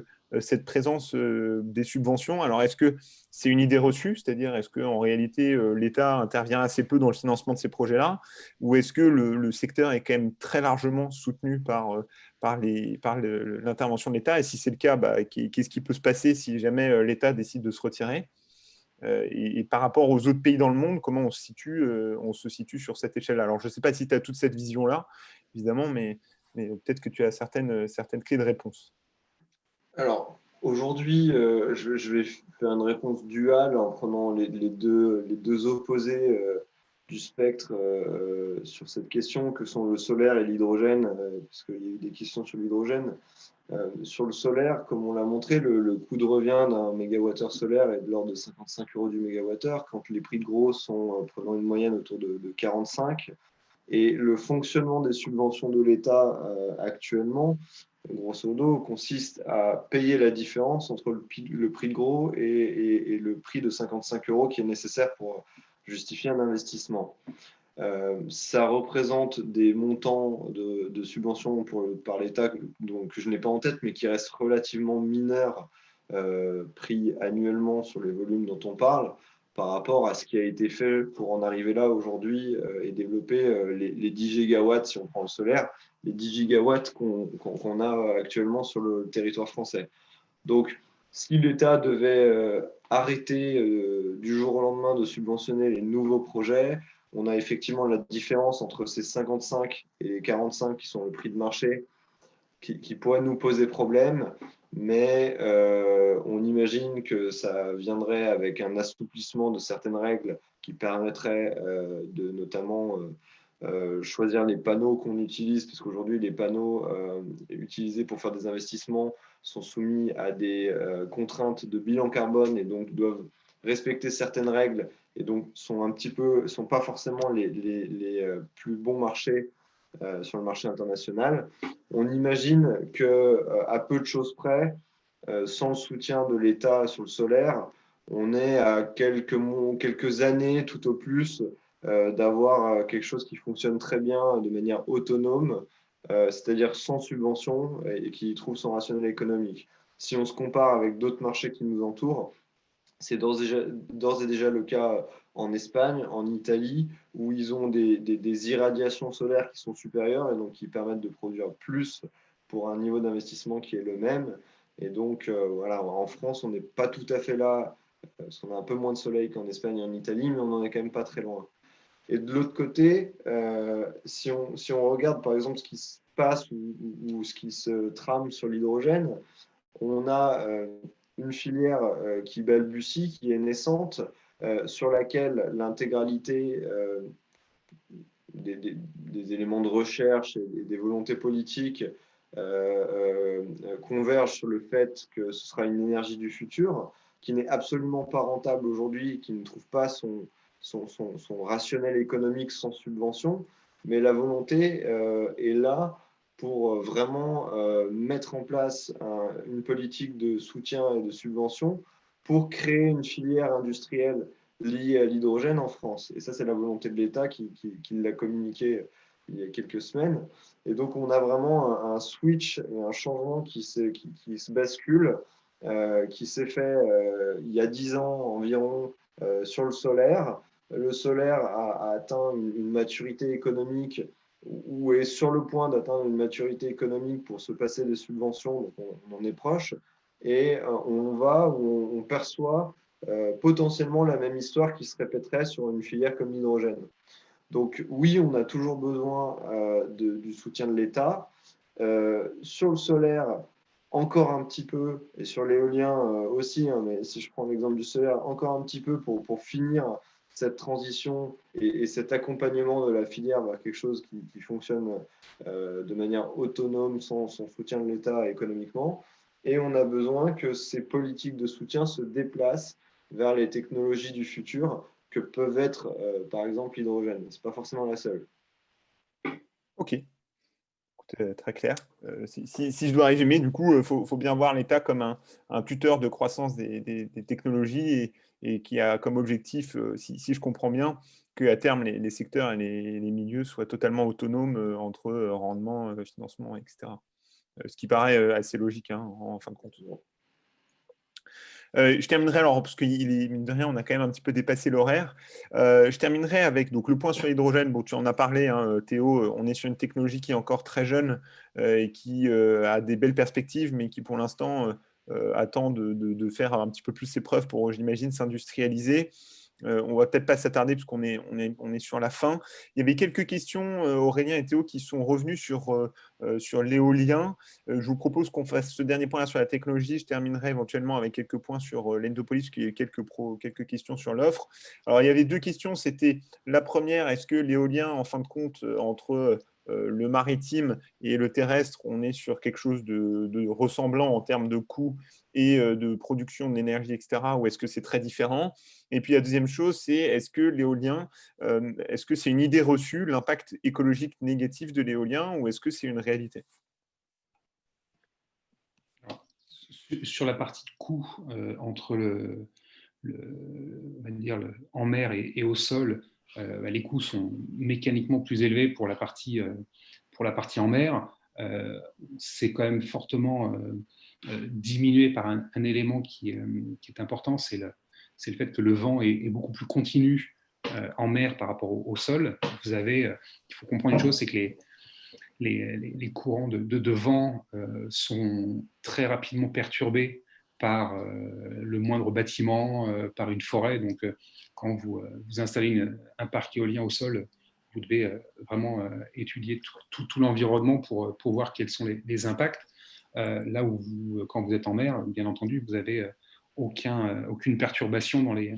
cette présence des subventions. Alors, est-ce que c'est une idée reçue, c'est-à-dire est-ce qu'en réalité, l'État intervient assez peu dans le financement de ces projets-là, ou est-ce que le secteur est quand même très largement soutenu par l'intervention de l'État? Et si c'est le cas, qu'est-ce qui peut se passer si jamais l'État décide de se retirer? Et par rapport aux autres pays dans le monde, comment on se situe sur cette échelle-là? Alors, je ne sais pas si tu as toute cette vision-là, évidemment, mais peut-être que tu as certaines clés de réponse. Alors, aujourd'hui, je vais faire une réponse duale en prenant les deux opposés du spectre sur cette question, que sont le solaire et l'hydrogène, parce qu'il y a eu des questions sur l'hydrogène. Sur le solaire, comme on l'a montré, le coût de revient d'un mégawattheure solaire est de l'ordre de 55 € du mégawattheure, quand les prix de gros sont prenant une moyenne autour de 45. Et le fonctionnement des subventions de l'État actuellement, grosso modo, consiste à payer la différence entre le prix de gros et le prix de 55 € qui est nécessaire pour justifier un investissement. Ça représente des montants de subventions par l'État que je n'ai pas en tête, mais qui restent relativement mineurs pris annuellement sur les volumes dont on parle, par rapport à ce qui a été fait pour en arriver là aujourd'hui et développer les 10 gigawatts, si on prend le solaire, les 10 gigawatts qu'on a actuellement sur le territoire français. Donc, si l'État devait arrêter du jour au lendemain de subventionner les nouveaux projets, on a effectivement la différence entre ces 55 et les 45 qui sont le prix de marché qui pourrait nous poser problème, mais on imagine que ça viendrait avec un assouplissement de certaines règles qui permettraient de notamment choisir les panneaux qu'on utilise, parce qu'aujourd'hui, les panneaux utilisés pour faire des investissements sont soumis à des contraintes de bilan carbone et donc doivent respecter certaines règles et donc sont pas forcément les plus bons marchés sur le marché international. On imagine qu'à peu de choses près, sans le soutien de l'État sur le solaire, on est à quelques années tout au plus d'avoir quelque chose qui fonctionne très bien de manière autonome, c'est-à-dire sans subvention et qui trouve son rationnel économique. Si on se compare avec d'autres marchés qui nous entourent, c'est d'ores et déjà le cas en Espagne, en Italie, où ils ont des irradiations solaires qui sont supérieures et donc qui permettent de produire plus pour un niveau d'investissement qui est le même. Et donc, voilà, en France, on n'est pas tout à fait là, parce qu'on a un peu moins de soleil qu'en Espagne et en Italie, mais on n'en est quand même pas très loin. Et de l'autre côté, si on regarde par exemple ce qui se passe ou ce qui se trame sur l'hydrogène, on a une filière qui balbutie, qui est naissante, sur laquelle l'intégralité des éléments de recherche et des volontés politiques convergent sur le fait que ce sera une énergie du futur, qui n'est absolument pas rentable aujourd'hui, qui ne trouve pas son rationnel économique sans subvention, mais la volonté est là pour vraiment mettre en place une politique de soutien et de subvention pour créer une filière industrielle liée à l'hydrogène en France. Et ça, c'est la volonté de l'État qui l'a communiqué il y a quelques semaines. Et donc, on a vraiment un switch et un changement qui se bascule, qui s'est fait il y a 10 ans environ sur le solaire. Le solaire a atteint une maturité économique ou est sur le point d'atteindre une maturité économique pour se passer des subventions, donc on en est proche, et on perçoit potentiellement la même histoire qui se répéterait sur une filière comme l'hydrogène. Donc oui, on a toujours besoin du soutien de l'État. Sur le solaire, encore un petit peu, et sur l'éolien aussi, hein, mais si je prends l'exemple du solaire, encore un petit peu pour finir cette transition et cet accompagnement de la filière vers quelque chose qui fonctionne de manière autonome, sans soutien de l'État économiquement. Et on a besoin que ces politiques de soutien se déplacent vers les technologies du futur que peuvent être, par exemple, l'hydrogène. Ce n'est pas forcément la seule. Ok, très clair. Si je dois résumer, du coup, il faut bien voir l'État comme un tuteur de croissance des technologies et qui a comme objectif, si je comprends bien, qu'à terme, les secteurs et les milieux soient totalement autonomes entre rendement, financement, etc. Ce qui paraît assez logique, hein, en fin de compte. Je terminerai alors, parce mine de rien, on a quand même un petit peu dépassé l'horaire. Je terminerai avec donc, le point sur l'hydrogène. Bon, tu en as parlé, hein, Théo. On est sur une technologie qui est encore très jeune et qui a des belles perspectives, mais qui pour l'instant attend de faire un petit peu plus ses preuves pour, j'imagine, s'industrialiser. On va peut-être pas s'attarder parce on est sur la fin. Il y avait quelques questions, Aurélien et Théo, qui sont revenus sur l'éolien. Je vous propose qu'on fasse ce dernier point là sur la technologie. Je terminerai éventuellement avec quelques points sur l'Endopolis, qui est quelques questions sur l'offre. Alors, il y avait deux questions. C'était la première, est-ce que l'éolien, en fin de compte, entre le maritime et le terrestre, on est sur quelque chose de ressemblant en termes de coûts et de production d'énergie, etc., ou est-ce que c'est très différent? Et puis la deuxième chose, c'est est-ce que l'éolien, est-ce que c'est une idée reçue, l'impact écologique négatif de l'éolien, ou est-ce que c'est une réalité? Alors, sur la partie coût, entre on va dire en mer et au sol, les coûts sont mécaniquement plus élevés pour la partie en mer. C'est quand même fortement diminué par un élément qui est important, c'est le fait que le vent est beaucoup plus continu en mer par rapport au sol. Il faut comprendre une chose, c'est que les courants de vent sont très rapidement perturbés par le moindre bâtiment, par une forêt. Donc, quand vous installez un parc éolien au sol, vous devez vraiment étudier tout l'environnement pour voir quels sont les impacts. Là où quand vous êtes en mer, bien entendu, vous n'avez aucune perturbation dans les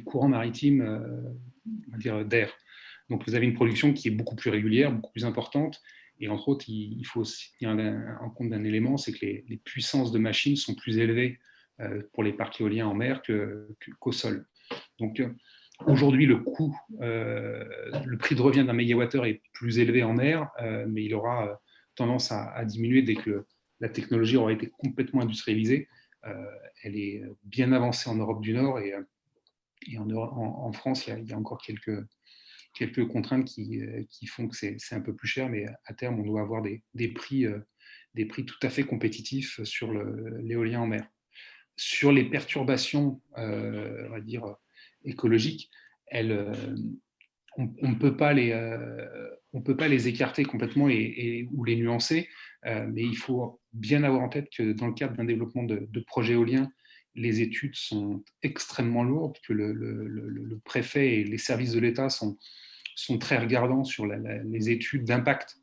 courants maritimes, on va dire, d'air. Donc, vous avez une production qui est beaucoup plus régulière, beaucoup plus importante. Et entre autres, il faut aussi tenir en compte d'un élément, c'est que les puissances de machines sont plus élevées pour les parcs éoliens en mer qu'au sol. Donc, aujourd'hui, le prix de revient d'un mégawattheure est plus élevé en mer, mais il aura tendance à diminuer dès que la technologie aura été complètement industrialisée. Elle est bien avancée en Europe du Nord et en France, il y a encore quelques contraintes qui font que c'est un peu plus cher, mais à terme, on doit avoir des prix tout à fait compétitifs sur l'éolien en mer. Sur les perturbations, on va dire, écologiques, on ne peut pas les écarter complètement ou les nuancer, mais il faut bien avoir en tête que dans le cadre d'un développement de projets éoliens, les études sont extrêmement lourdes, que le préfet et les services de l'État sont très regardants sur les études d'impact.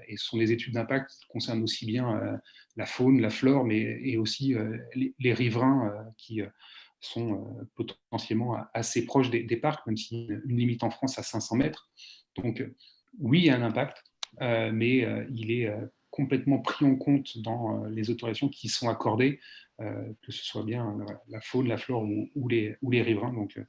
Et ce sont des études d'impact qui concernent aussi bien la faune, la flore, et aussi les riverains qui sont potentiellement assez proches des parcs, même si une limite en France à 500 mètres. Donc, oui, il y a un impact, mais il est complètement pris en compte dans les autorisations qui sont accordées, que ce soit bien la faune, la flore ou les riverains. Donc,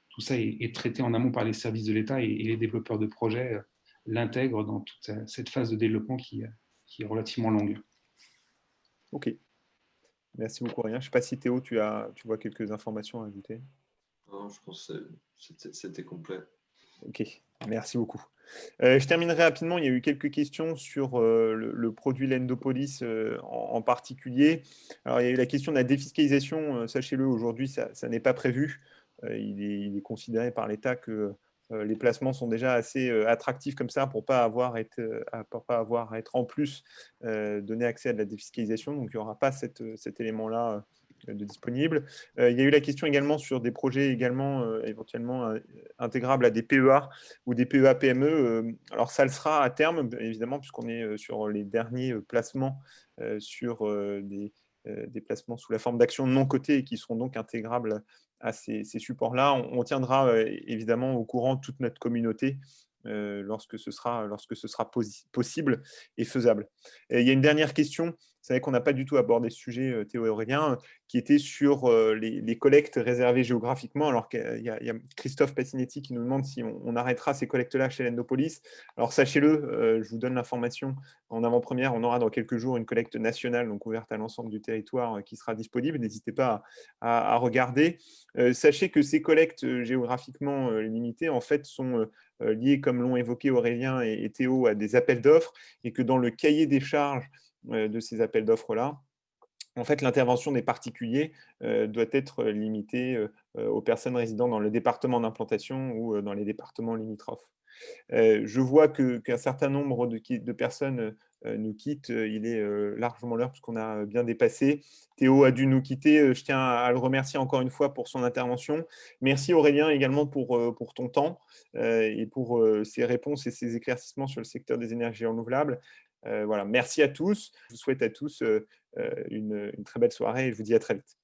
tout ça est traité en amont par les services de l'État et les développeurs de projets l'intègrent dans toute cette phase de développement qui est relativement longue. Ok. Merci beaucoup, Aurélien. Je ne sais pas si Théo, tu vois quelques informations à ajouter. Non, je pense que c'était complet. Ok, merci beaucoup. Je terminerai rapidement. Il y a eu quelques questions sur le produit l'Endopolis en particulier. Alors, il y a eu la question de la défiscalisation. Sachez-le, aujourd'hui, ça n'est pas prévu. Il est considéré par l'État que les placements sont déjà assez attractifs comme ça pour pas avoir à être en plus donné accès à de la défiscalisation. Donc, il n'y aura pas cet élément-là disponibles. Il y a eu la question également sur des projets également éventuellement intégrables à des PEA ou des PEA-PME. Alors, ça le sera à terme, évidemment, puisqu'on est sur les derniers placements sur des placements sous la forme d'actions non cotées et qui seront donc intégrables à ces supports-là. On tiendra évidemment au courant toute notre communauté lorsque ce sera possible et faisable. Et il y a une dernière question. C'est vrai qu'on n'a pas du tout abordé ce sujet, Théo et Aurélien, qui était sur les collectes réservées géographiquement. Alors qu'il y a Christophe Passinetti qui nous demande si on arrêtera ces collectes-là chez l'Endopolis. Alors sachez-le, je vous donne l'information en avant-première, on aura dans quelques jours une collecte nationale, donc ouverte à l'ensemble du territoire, qui sera disponible. N'hésitez pas à regarder. Sachez que ces collectes géographiquement limitées, en fait, sont liées, comme l'ont évoqué Aurélien et Théo, à des appels d'offres, et que dans le cahier des charges de ces appels d'offres-là, en fait, l'intervention des particuliers doit être limitée aux personnes résidant dans le département d'implantation ou dans les départements limitrophes. Je vois qu'un certain nombre de personnes nous quittent. Il est largement l'heure puisqu'on a bien dépassé. Théo a dû nous quitter. Je tiens à le remercier encore une fois pour son intervention. Merci Aurélien également pour ton temps et pour ses réponses et ses éclaircissements sur le secteur des énergies renouvelables. Voilà, merci à tous. Je vous souhaite à tous une très belle soirée et je vous dis à très vite.